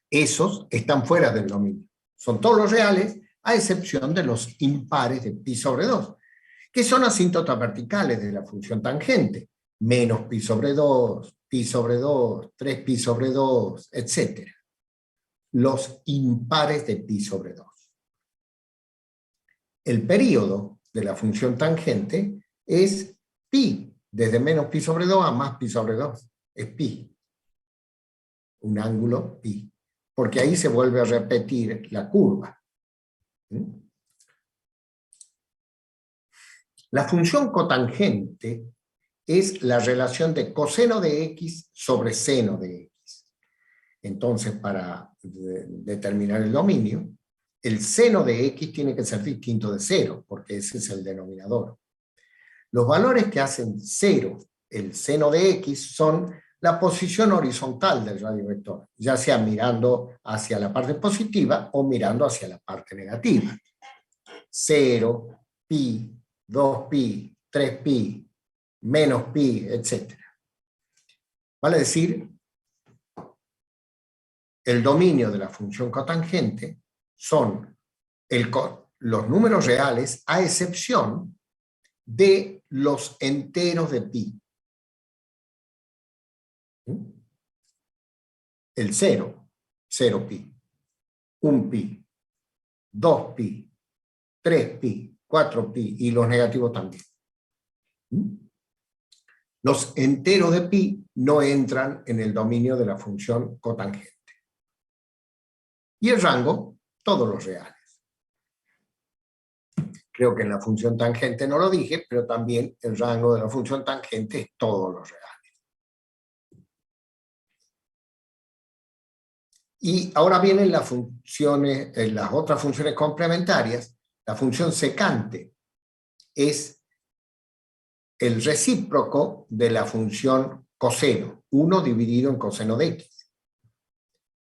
Esos están fuera del dominio. Son todos los reales, a excepción de los impares de pi sobre 2, que son asíntotas verticales de la función tangente. Menos pi sobre 2, 3 pi sobre 2, etc. Los impares de pi sobre 2. El período de la función tangente es pi, desde menos pi sobre 2 a más pi sobre 2. Es pi. Un ángulo pi. Porque ahí se vuelve a repetir la curva. La función cotangente es la relación de coseno de x sobre seno de x. Entonces, para determinar el dominio, el seno de x tiene que ser distinto de 0, porque ese es el denominador. Los valores que hacen 0 el seno de x son la posición horizontal del radiovector, ya sea mirando hacia la parte positiva o mirando hacia la parte negativa. 0, pi, 2pi, 3pi, menos pi, etc. Vale decir, el dominio de la función cotangente son los números reales a excepción de los enteros de pi. El 0, 0pi, 1pi, 2pi, 3pi, 4pi y los negativos también. Los enteros de pi no entran en el dominio de la función cotangente. Y el rango, todos los reales. Creo que en la función tangente no lo dije, pero también el rango de la función tangente es todos los reales. Y ahora vienen las funciones, las otras funciones complementarias. La función secante es el recíproco de la función coseno, 1 dividido en coseno de x.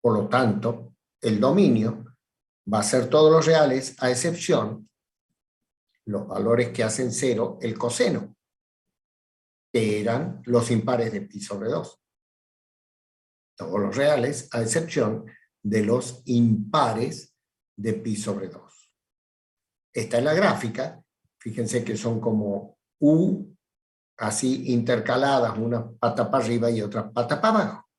Por lo tanto, el dominio va a ser todos los reales, a excepción los valores que hacen 0 el coseno, que eran los impares de pi sobre 2. Todos los reales, a excepción de los impares de pi sobre 2. Esta es la gráfica. Fíjense que son como U, así intercaladas, una pata para arriba y otra pata para abajo.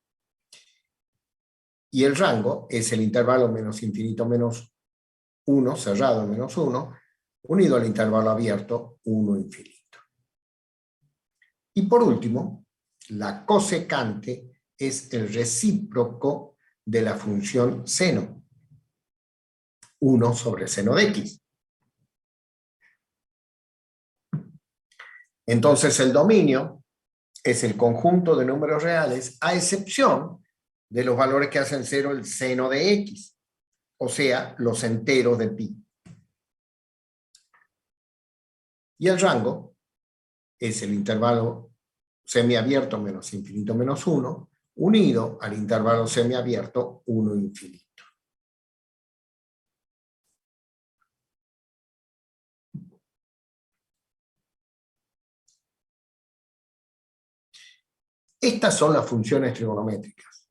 Y el rango es el intervalo menos infinito menos 1, cerrado menos 1, unido al intervalo abierto 1 infinito. Y por último, la cosecante es el recíproco de la función seno, 1 sobre seno de x. Entonces el dominio es el conjunto de números reales a excepción de los valores que hacen 0 el seno de x, o sea, los enteros de pi. Y el rango es el intervalo semiabierto menos infinito menos 1, unido al intervalo semiabierto 1 infinito. Estas son las funciones trigonométricas.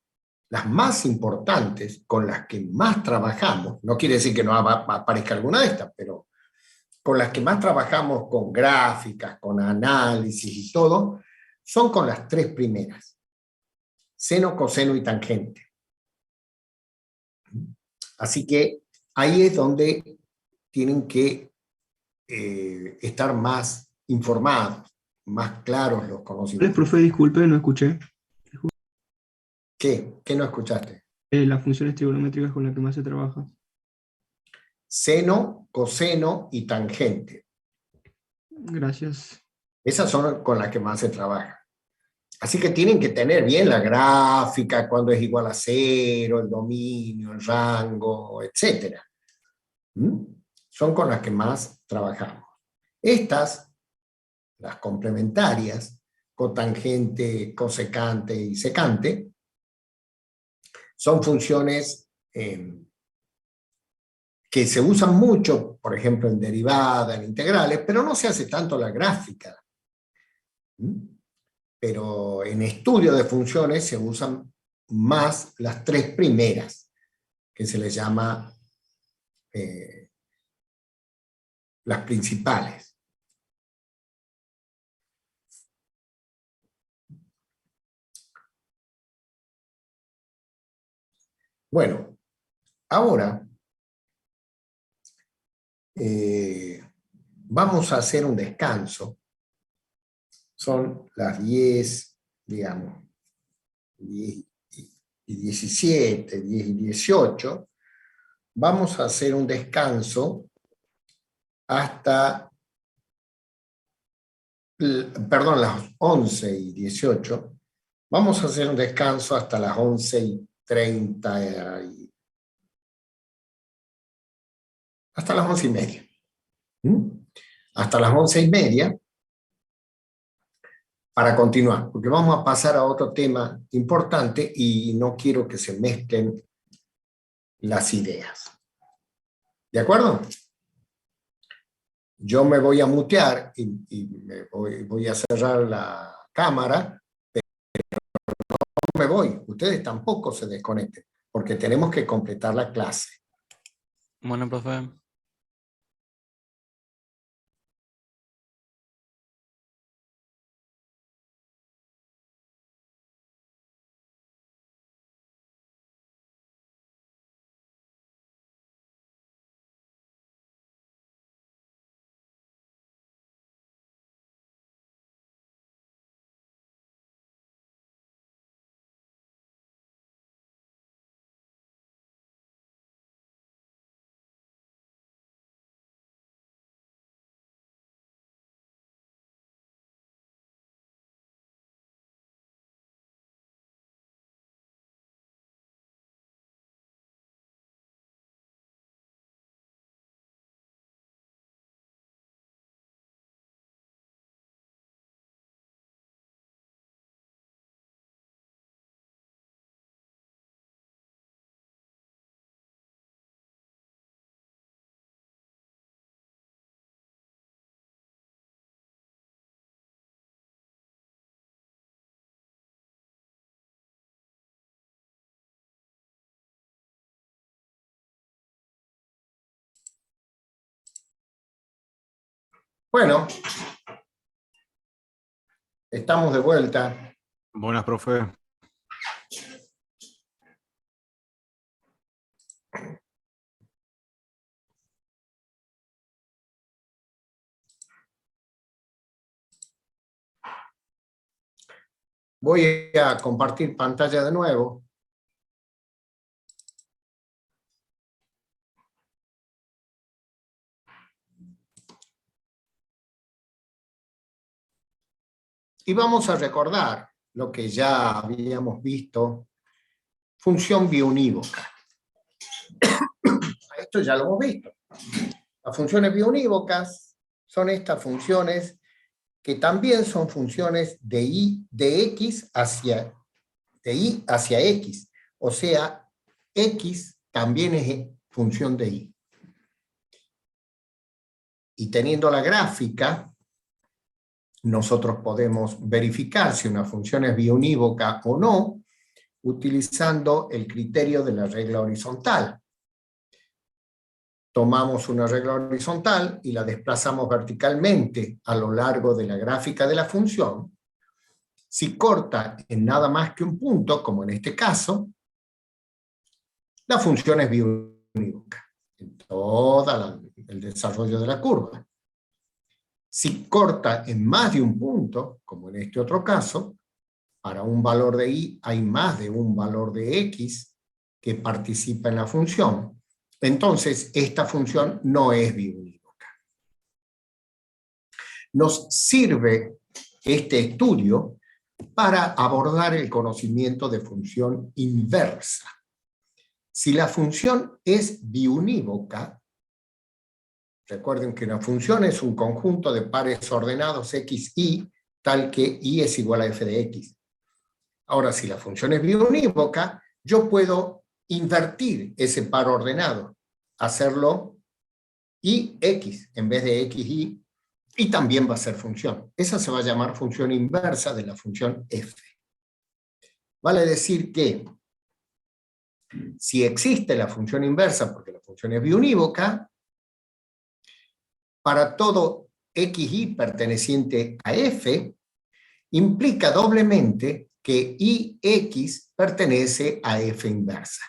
Las más importantes, con las que más trabajamos, no quiere decir que no aparezca alguna de estas, pero con las que más trabajamos con gráficas, con análisis y todo, son con las tres primeras: seno, coseno y tangente. Así que ahí es donde tienen que estar más informados, más claros los conocimientos. Profe, disculpe, no escuché. ¿Qué? ¿Qué no escuchaste? Las funciones trigonométricas con las que más se trabaja. Seno, coseno y tangente. Gracias. Esas son con las que más se trabaja. Así que tienen que tener bien la gráfica, cuando es igual a 0, el dominio, el rango, etc. Son con las que más trabajamos. Estas, las complementarias, cotangente, cosecante y secante, son funciones que se usan mucho, por ejemplo, en derivadas, en integrales, pero no se hace tanto la gráfica. Pero en estudio de funciones se usan más las tres primeras, que se les llama las principales. Bueno, ahora vamos a hacer un descanso. Son las 10, digamos, 10 y 17, 10 y 18. Vamos a hacer un descanso hasta, perdón, las 11 y 18. Vamos a hacer un descanso hasta las 11 y 30, hasta las 11 y media. Hasta las 11 y media, para continuar, porque vamos a pasar a otro tema importante y no quiero que se mezclen las ideas. ¿De acuerdo? Yo me voy a mutear y voy a cerrar la cámara, pero no me voy. Ustedes tampoco se desconecten, porque tenemos que completar la clase. Bueno, profe. Bueno, estamos de vuelta. Buenas, profe. Voy a compartir pantalla de nuevo. Y vamos a recordar lo que ya habíamos visto, función biunívoca. Esto ya lo hemos visto. Las funciones biunívocas son estas funciones que también son funciones de y hacia x. O sea, x también es función de y. Y teniendo la gráfica, nosotros podemos verificar si una función es biunívoca o no, utilizando el criterio de la regla horizontal. Tomamos una regla horizontal y la desplazamos verticalmente a lo largo de la gráfica de la función. Si corta en nada más que un punto, como en este caso, la función es biunívoca en todo el desarrollo de la curva. Si corta en más de un punto, como en este otro caso, para un valor de y hay más de un valor de x que participa en la función, entonces esta función no es biunívoca. nos sirve este estudio para abordar el conocimiento de función inversa. Si la función es biunívoca, recuerden que una función es un conjunto de pares ordenados x, y, tal que y es igual a f de x. Ahora, si la función es biunívoca, yo puedo invertir ese par ordenado, hacerlo ix en vez de xy, y también va a ser función. Esa se va a llamar función inversa de la función f. Vale decir que si existe la función inversa, porque la función es biunívoca, para todo xy perteneciente a f, implica doblemente que ix pertenece a f inversa.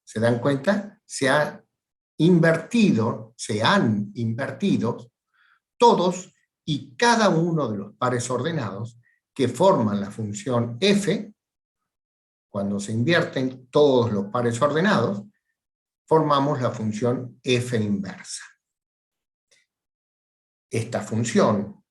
¿Se dan cuenta? Se han invertido todos y cada uno de los pares ordenados que forman la función f. Cuando se invierten todos los pares ordenados, formamos la función f inversa. Esta función,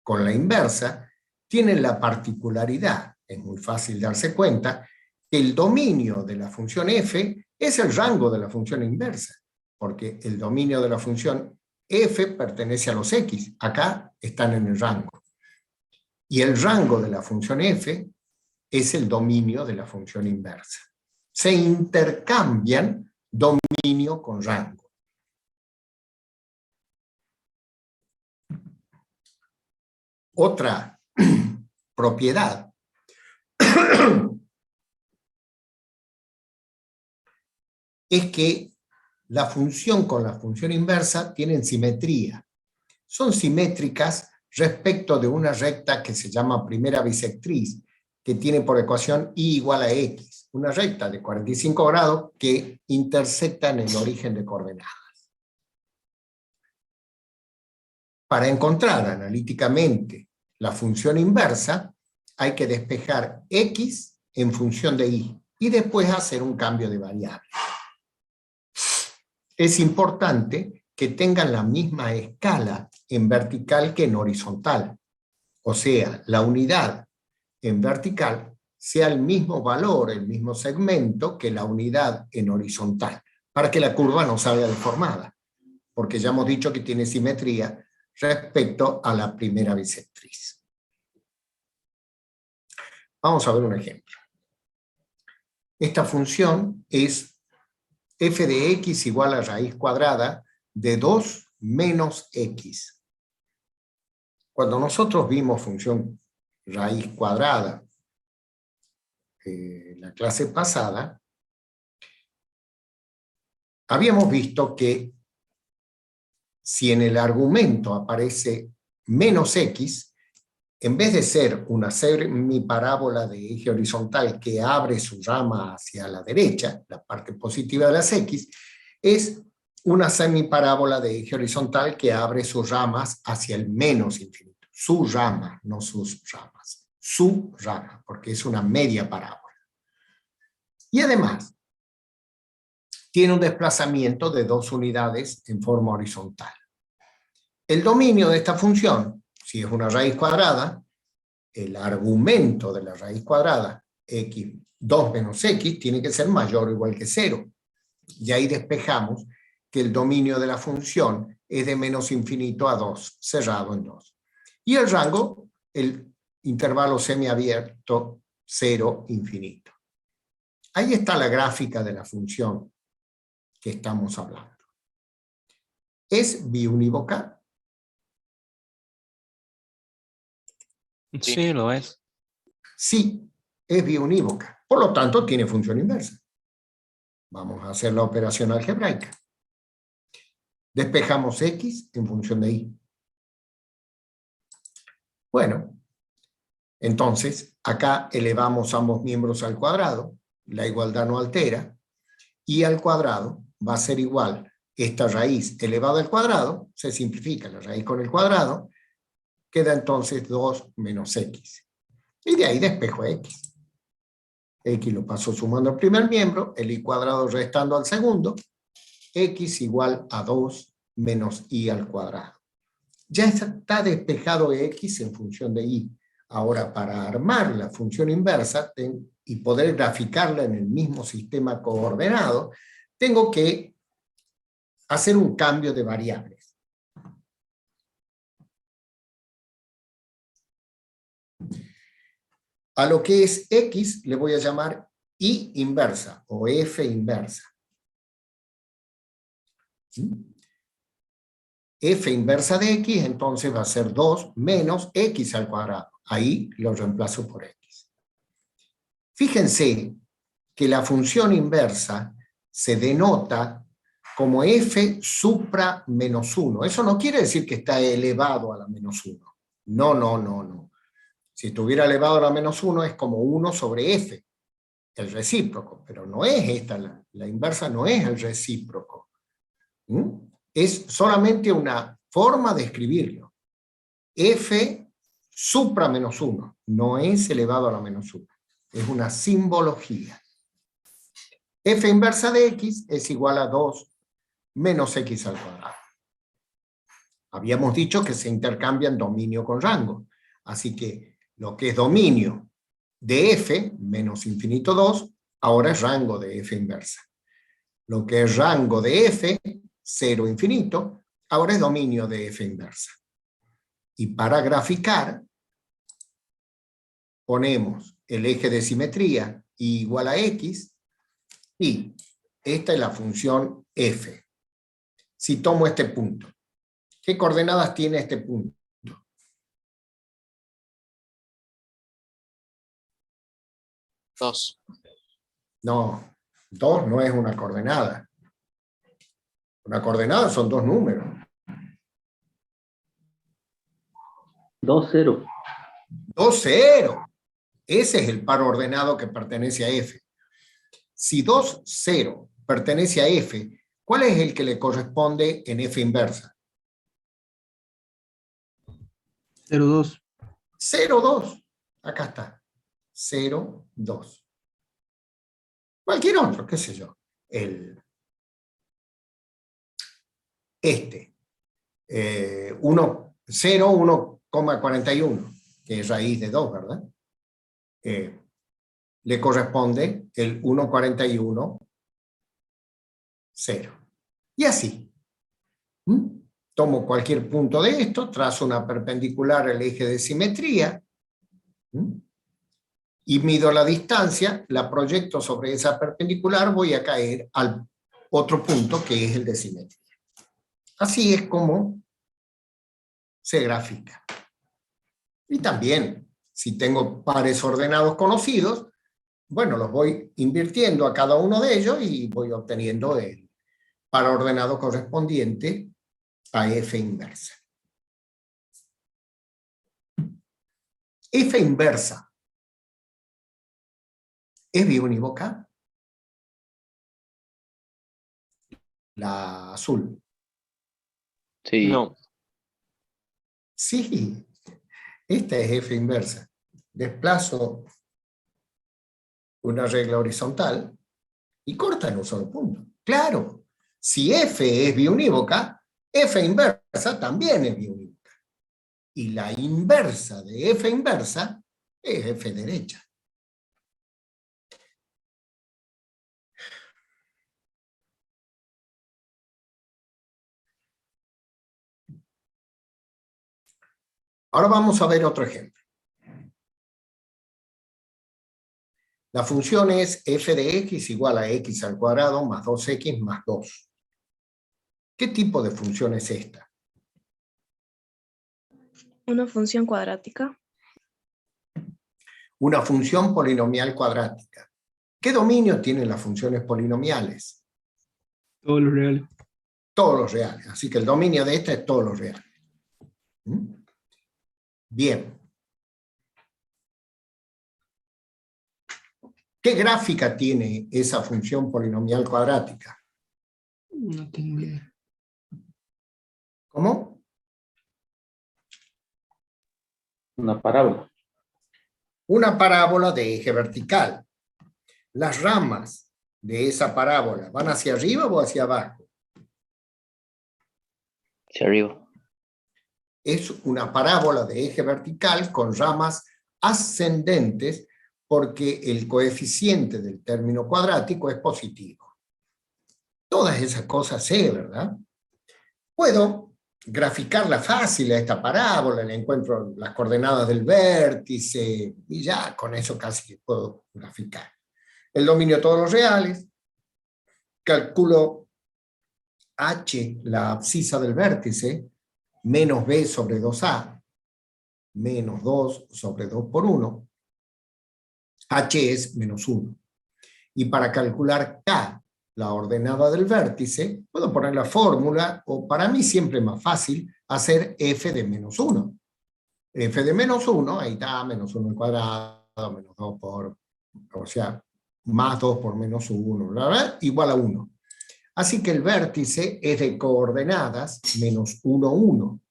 con la inversa, tiene la particularidad, es muy fácil darse cuenta, que el dominio de la función f es el rango de la función inversa, porque el dominio de la función f pertenece a los x, acá están en el rango. Y el rango de la función f es el dominio de la función inversa. Se intercambian dominio con rango. Otra propiedad es que la función con la función inversa tienen simetría. Son simétricas respecto de una recta que se llama primera bisectriz, que tiene por ecuación y igual a x, una recta de 45 grados que intersecta en el origen de coordenadas. Para encontrar analíticamente la función inversa, hay que despejar x en función de y después hacer un cambio de variable. Es importante que tengan la misma escala en vertical que en horizontal. O sea, la unidad en vertical sea el mismo valor, el mismo segmento que la unidad en horizontal, para que la curva no salga deformada, porque ya hemos dicho que tiene simetría respecto a la primera bisectriz. Vamos a ver un ejemplo. Esta función es f de x igual a raíz cuadrada de 2 menos x. Cuando nosotros vimos función raíz cuadrada en la clase pasada, habíamos visto que si en el argumento aparece menos x, en vez de ser una semiparábola de eje horizontal que abre su rama hacia la derecha, la parte positiva de las x, es una semiparábola de eje horizontal que abre sus ramas hacia el menos infinito. Su rama, no sus ramas. Su rama, porque es una media parábola. Y además, tiene un desplazamiento de 2 unidades en forma horizontal. El dominio de esta función, si es una raíz cuadrada, el argumento de la raíz cuadrada, x, 2 menos x, tiene que ser mayor o igual que 0. Y ahí despejamos que el dominio de la función es de menos infinito a 2, cerrado en 2. Y el rango, el intervalo semiabierto, 0, infinito. Ahí está la gráfica de la función que estamos hablando. ¿Es biunívoca? Sí, lo es. Sí, es biunívoca. Por lo tanto, tiene función inversa. Vamos a hacer la operación algebraica. Despejamos x en función de y. Bueno, entonces, acá elevamos ambos miembros al cuadrado. La igualdad no altera. Y al cuadrado va a ser igual. Esta raíz elevada al cuadrado, se simplifica la raíz con el cuadrado, queda entonces 2 menos x. Y de ahí despejo x. X lo paso sumando al primer miembro, el y cuadrado restando al segundo, x igual a 2 menos y al cuadrado. ya está despejado X en función de Y. Ahora, para armar la función inversa y poder graficarla en el mismo sistema coordenado, tengo que hacer un cambio de variables. A lo que es X le voy a llamar Y inversa o F inversa. F inversa de X entonces va a ser 2 menos X al cuadrado. Ahí lo reemplazo por X. Fíjense que la función inversa se denota como F supra menos 1. Eso no quiere decir que está elevado a la menos 1. No, no, no, no. Si estuviera elevado a la menos 1 es como 1 sobre F, el recíproco, pero no es esta, la inversa no es el recíproco. Es solamente una forma de escribirlo. F supra menos 1, no es elevado a la menos 1. Es una simbología. F inversa de X es igual a 2 menos X al cuadrado. Habíamos dicho que se intercambian dominio con rango. Así que lo que es dominio de F menos infinito 2, ahora es rango de F inversa. Lo que es rango de F, 0 infinito, ahora es dominio de F inversa. Y para graficar, ponemos el eje de simetría igual a X, y esta es la función F. Si tomo este punto, ¿qué coordenadas tiene este punto? Dos. No, 2 no es una coordenada. Una coordenada son 2 números. 2, 0. 2, 0. Ese es el par ordenado que pertenece a F. Si 2, 0 pertenece a F, ¿cuál es el que le corresponde en F inversa? 0, 2. 0, 2. Acá está. 0, 2. Cualquier otro, qué sé yo. Este. 1, 0, 1,41, que es raíz de 2, ¿verdad? Le corresponde el 1,41, 0. Y así. Tomo cualquier punto de esto, trazo una perpendicular al eje de simetría, y mido la distancia, la proyecto sobre esa perpendicular, voy a caer al otro punto que es el de simetría. Así es como se grafica. Y también, si tengo pares ordenados conocidos, bueno, los voy invirtiendo a cada uno de ellos y voy obteniendo el par ordenado correspondiente a F inversa. F inversa ¿es biunívoca? La azul. Sí. No. Sí, esta es F inversa. Desplazo una regla horizontal y corta en un solo punto. Claro, si F es biunívoca, F inversa también es biunívoca. Y la inversa de F inversa es F derecha. Ahora vamos a ver otro ejemplo. La función es f de x igual a x al cuadrado más 2x más 2. ¿Qué tipo de función es esta? Una función cuadrática. Una función polinomial cuadrática. ¿Qué dominio tienen las funciones polinomiales? Todos los reales. Todos los reales. Así que el dominio de esta es todos los reales. Bien. ¿Qué gráfica tiene esa función polinomial cuadrática? No tengo idea. ¿Cómo? Una parábola. Una parábola de eje vertical. Las ramas de esa parábola, ¿van hacia arriba o hacia abajo? Hacia arriba. Es una parábola de eje vertical con ramas ascendentes porque el coeficiente del término cuadrático es positivo. Todas esas cosas sé, ¿verdad? Puedo graficarla fácil a esta parábola, le encuentro las coordenadas del vértice y ya con eso casi puedo graficar. El dominio de todos los reales, calculo h, la abscisa del vértice, menos b sobre 2a, menos 2 sobre 2 por 1, h es menos 1. Y para calcular k, la ordenada del vértice, puedo poner la fórmula, o para mí siempre es más fácil, hacer f de menos 1. F de menos 1, ahí está, menos 1 al cuadrado, menos 2 por, o sea, más 2 por menos 1, bla, bla, igual a 1. Así que el vértice es de coordenadas menos 1, 1.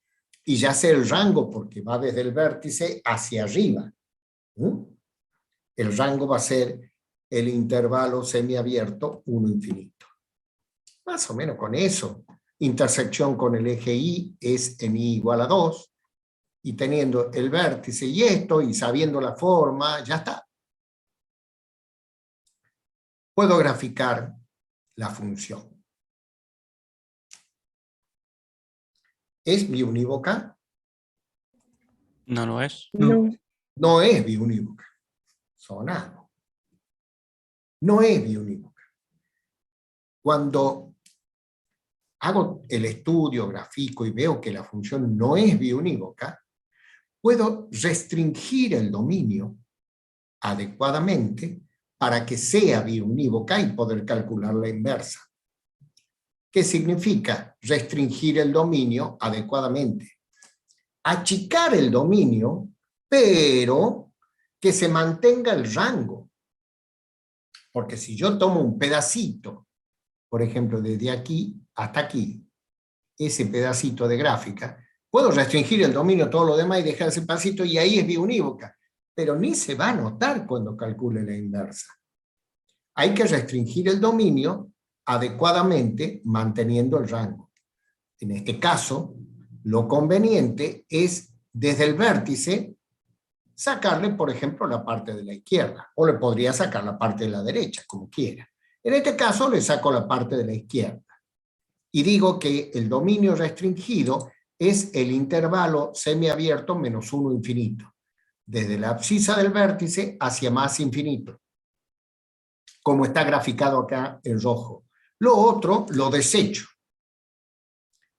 Y ya sé el rango porque va desde el vértice hacia arriba. El rango va a ser el intervalo semiabierto 1 infinito. Más o menos con eso. Intersección con el eje Y es en Y igual a 2. Y teniendo el vértice y esto, y sabiendo la forma, ya está. Puedo graficar la función. ¿Es biunívoca? No lo es. No. No es biunívoca. Sonado. No es biunívoca. Cuando hago el estudio gráfico y veo que la función no es biunívoca, puedo restringir el dominio adecuadamente para que sea biunívoca y poder calcular la inversa. ¿Qué significa restringir el dominio adecuadamente? Achicar el dominio, pero que se mantenga el rango. Porque si yo tomo un pedacito, por ejemplo, desde aquí hasta aquí, ese pedacito de gráfica, puedo restringir el dominio, todo lo demás y dejar ese pedacito y ahí es biunívoca, pero ni se va a notar cuando calcule la inversa. Hay que restringir el dominio adecuadamente manteniendo el rango. En este caso, lo conveniente es desde el vértice sacarle, por ejemplo, la parte de la izquierda, o le podría sacar la parte de la derecha, como quiera. En este caso le saco la parte de la izquierda. Y digo que el dominio restringido es el intervalo semiabierto menos 1 infinito, desde la abscisa del vértice hacia más infinito, como está graficado acá en rojo. Lo otro lo desecho.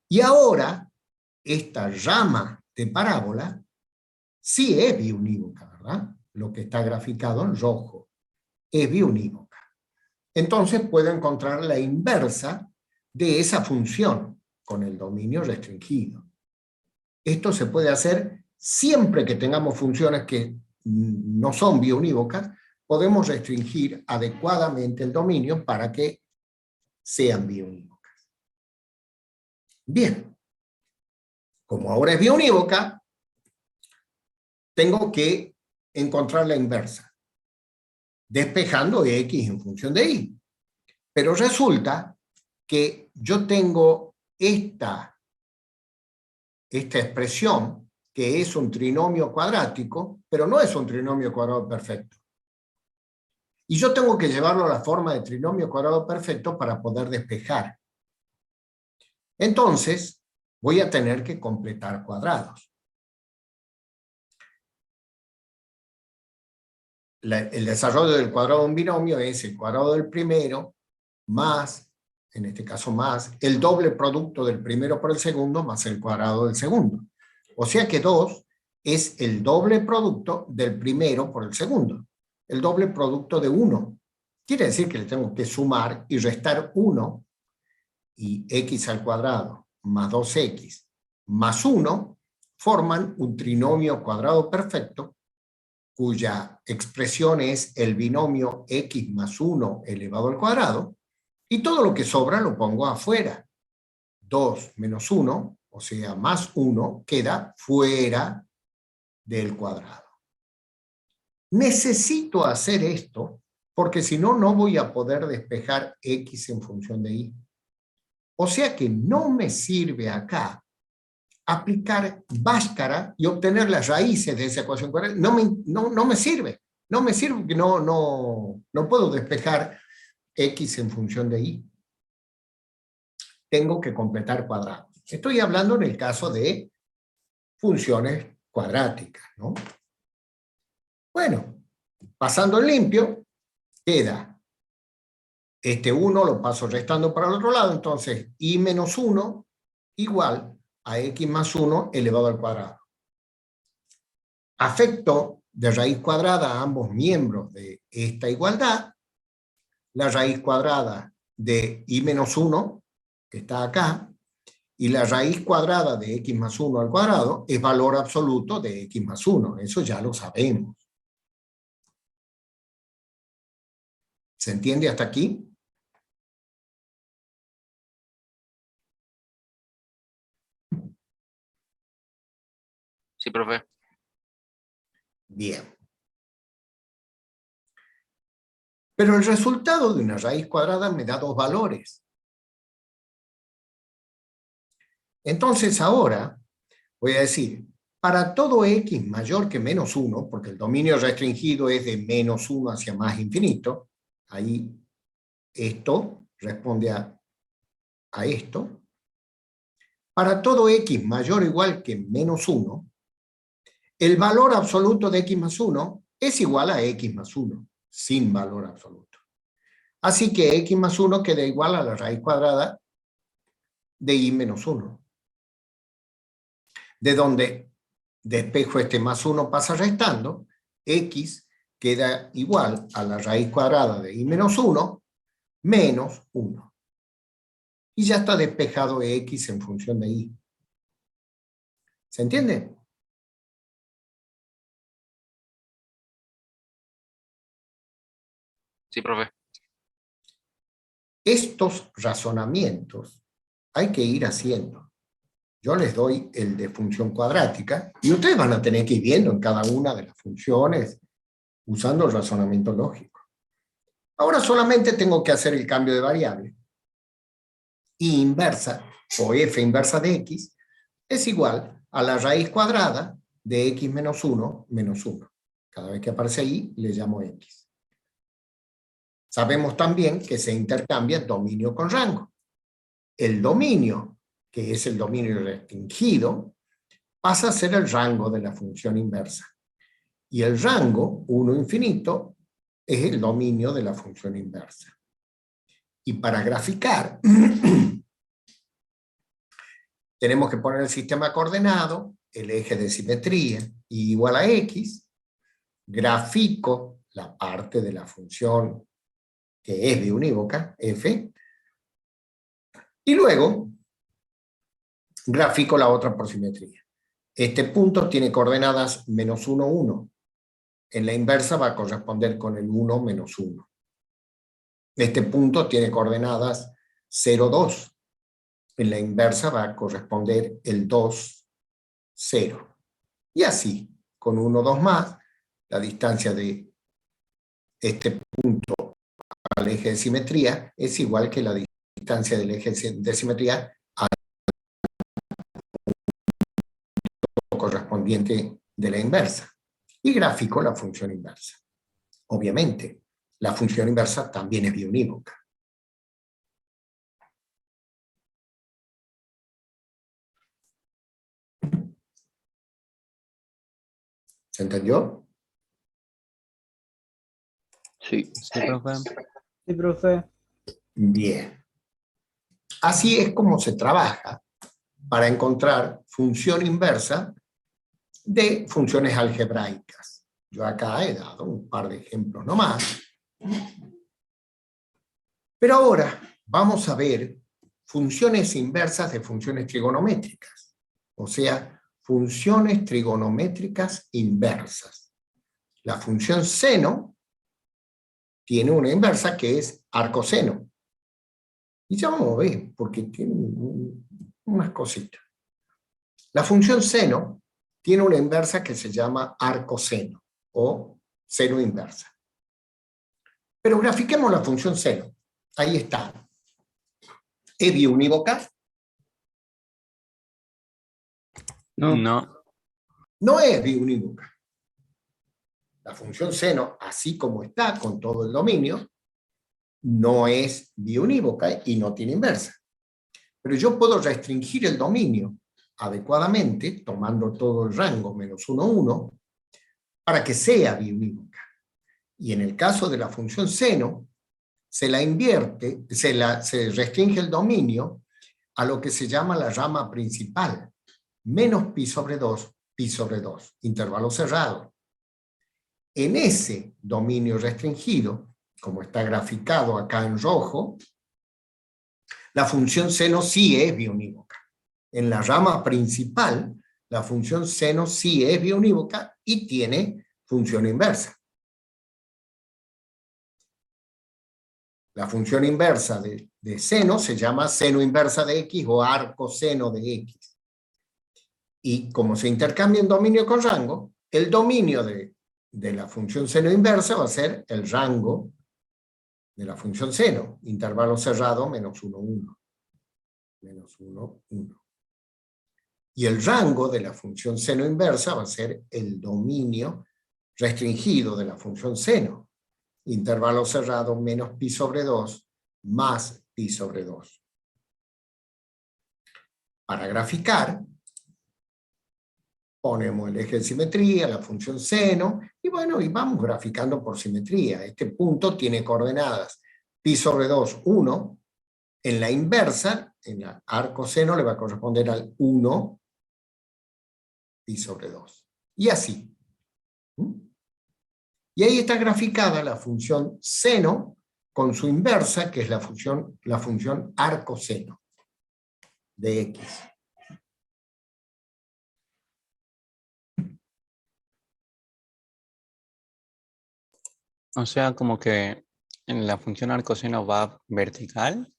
Y ahora, esta rama de parábola sí es biunívoca, ¿verdad? Lo que está graficado en rojo es biunívoca. Entonces puedo encontrar la inversa de esa función con el dominio restringido. Esto se puede hacer siempre que tengamos funciones que no son biunívocas, podemos restringir adecuadamente el dominio para que sean biunívocas. Bien, como ahora es biunívoca, tengo que encontrar la inversa, despejando x en función de y. Pero resulta que yo tengo esta expresión, que es un trinomio cuadrático, pero no es un trinomio cuadrado perfecto. Y yo tengo que llevarlo a la forma de trinomio cuadrado perfecto para poder despejar. Entonces, voy a tener que completar cuadrados. El desarrollo del cuadrado de un binomio es el cuadrado del primero más, en este caso más, el doble producto del primero por el segundo más el cuadrado del segundo. O sea que 2 es el doble producto del primero por el segundo. El doble producto de 1. Quiere decir que le tengo que sumar y restar 1 y x al cuadrado más 2x más 1 forman un trinomio cuadrado perfecto cuya expresión es el binomio x más 1 elevado al cuadrado, y todo lo que sobra lo pongo afuera. 2 menos 1, o sea, más 1, queda fuera del cuadrado. Necesito hacer esto porque si no, no voy a poder despejar x en función de y. O sea que no me sirve acá aplicar Bhaskara y obtener las raíces de esa ecuación cuadrática. No me sirve. No me sirve porque no puedo despejar X en función de Y. Tengo que completar cuadrados. Estoy hablando en el caso de funciones cuadráticas, ¿no? Bueno, pasando en limpio, queda este 1, lo paso restando para el otro lado, entonces y menos 1 igual a x más 1 elevado al cuadrado. Afecto de raíz cuadrada a ambos miembros de esta igualdad, la raíz cuadrada de y menos 1, que está acá, y la raíz cuadrada de x más 1 al cuadrado es valor absoluto de x más 1, eso ya lo sabemos. ¿Se entiende hasta aquí? Sí, profe. Bien. Pero el resultado de una raíz cuadrada me da dos valores. Entonces ahora voy a decir, para todo x mayor que menos 1, porque el dominio restringido es de menos 1 hacia más infinito, ahí esto responde a esto. Para todo x mayor o igual que menos 1, el valor absoluto de x más 1 es igual a x más 1, sin valor absoluto. Así que x más 1 queda igual a la raíz cuadrada de y menos 1. De donde despejo este más 1 pasa restando, x queda igual a la raíz cuadrada de y menos 1 menos 1. Y ya está despejado x en función de y. ¿Se entiende? Sí, profe. Estos razonamientos hay que ir haciendo. Yo les doy el de función cuadrática y ustedes van a tener que ir viendo en cada una de las funciones usando el razonamiento lógico. Ahora solamente tengo que hacer el cambio de variable. Y inversa, o f inversa de x, es igual a la raíz cuadrada de x menos 1 menos 1. Cada vez que aparece ahí, le llamo x. Sabemos también que se intercambia dominio con rango. El dominio, que es el dominio restringido, pasa a ser el rango de la función inversa. Y el rango, 1 infinito, es el dominio de la función inversa. Y para graficar, tenemos que poner el sistema coordenado, el eje de simetría, igual a x, grafico la parte de la función que es biunívoca, f, y luego grafico la otra por simetría. Este punto tiene coordenadas menos 1, 1. En la inversa va a corresponder con el 1 menos 1. Este punto tiene coordenadas 0, 2. En la inversa va a corresponder el 2, 0. Y así, con 1, 2 más, la distancia de este punto al eje de simetría es igual que la distancia del eje de simetría al punto correspondiente de la inversa. Y gráfico la función inversa. Obviamente, la función inversa también es biunívoca. ¿Se entendió? Sí. Sí, profe. Sí, profe. Bien. Así es como se trabaja para encontrar función inversa de funciones algebraicas. Yo acá he dado un par de ejemplos nomás. Pero ahora vamos a ver funciones inversas de funciones trigonométricas. O sea, funciones trigonométricas inversas. La función seno tiene una inversa que es arcoseno. Y ya vamos a ver, porque tiene unas cositas. La función seno tiene una inversa que se llama arcoseno o seno inversa. Pero grafiquemos la función seno. Ahí está. Es biunívoca. No. No. No es biunívoca. La función seno, así como está con todo el dominio, no es biunívoca y no tiene inversa. Pero yo puedo restringir el dominio adecuadamente, tomando todo el rango menos 1, 1, para que sea biunívoca. Y en el caso de la función seno, se la invierte, se restringe el dominio a lo que se llama la rama principal, menos pi sobre 2, intervalo cerrado. En ese dominio restringido, como está graficado acá en rojo, la función seno sí es biunívoca. En la rama principal, la función seno sí es biunívoca y tiene función inversa. La función inversa de seno se llama seno inversa de x o arcoseno de x. Y como se intercambia en dominio con rango, el dominio de la función seno inversa va a ser el rango de la función seno, intervalo cerrado menos 1, 1. Menos 1, 1. Y el rango de la función seno inversa va a ser el dominio restringido de la función seno, intervalo cerrado menos pi sobre 2 más pi sobre 2. Para graficar, ponemos el eje de simetría, la función seno, y bueno, y vamos graficando por simetría. Este punto tiene coordenadas pi sobre 2, 1. En la inversa, en el arco seno, le va a corresponder al 1 pi sobre 2. Y así. Y ahí está graficada la función seno con su inversa, que es la función arcoseno de x. O sea, como que en la función arcoseno va vertical.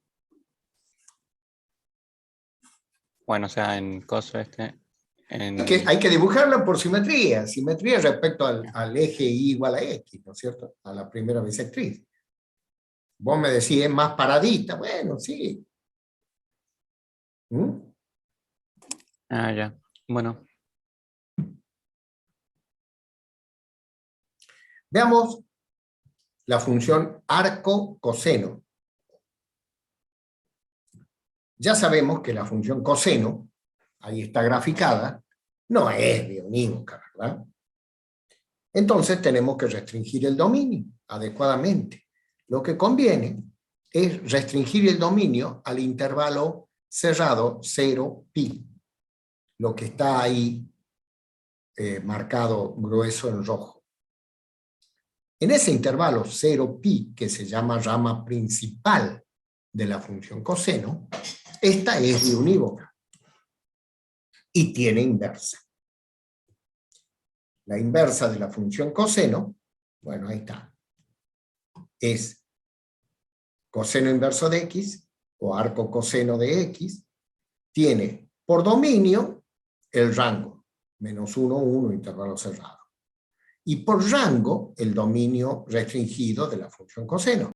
Bueno, o sea, en coso Hay que dibujarla por simetría respecto al eje y igual a x, ¿no es cierto? A la primera bisectriz. Vos me decís, es más paradita, bueno, sí. Ah, ya. Bueno. Veamos la función arco-coseno. Ya sabemos que la función coseno, ahí está graficada, no es biunívoca, ¿verdad? Entonces tenemos que restringir el dominio adecuadamente. Lo que conviene es restringir el dominio al intervalo cerrado 0 pi, lo que está ahí marcado grueso en rojo. En ese intervalo 0 pi, que se llama rama principal de la función coseno, esta es biunívoca y tiene inversa. La inversa de la función coseno, bueno, ahí está, es coseno inverso de x o arco coseno de x, tiene por dominio el rango, menos 1, 1, intervalo cerrado. Y por rango, el dominio restringido de la función coseno.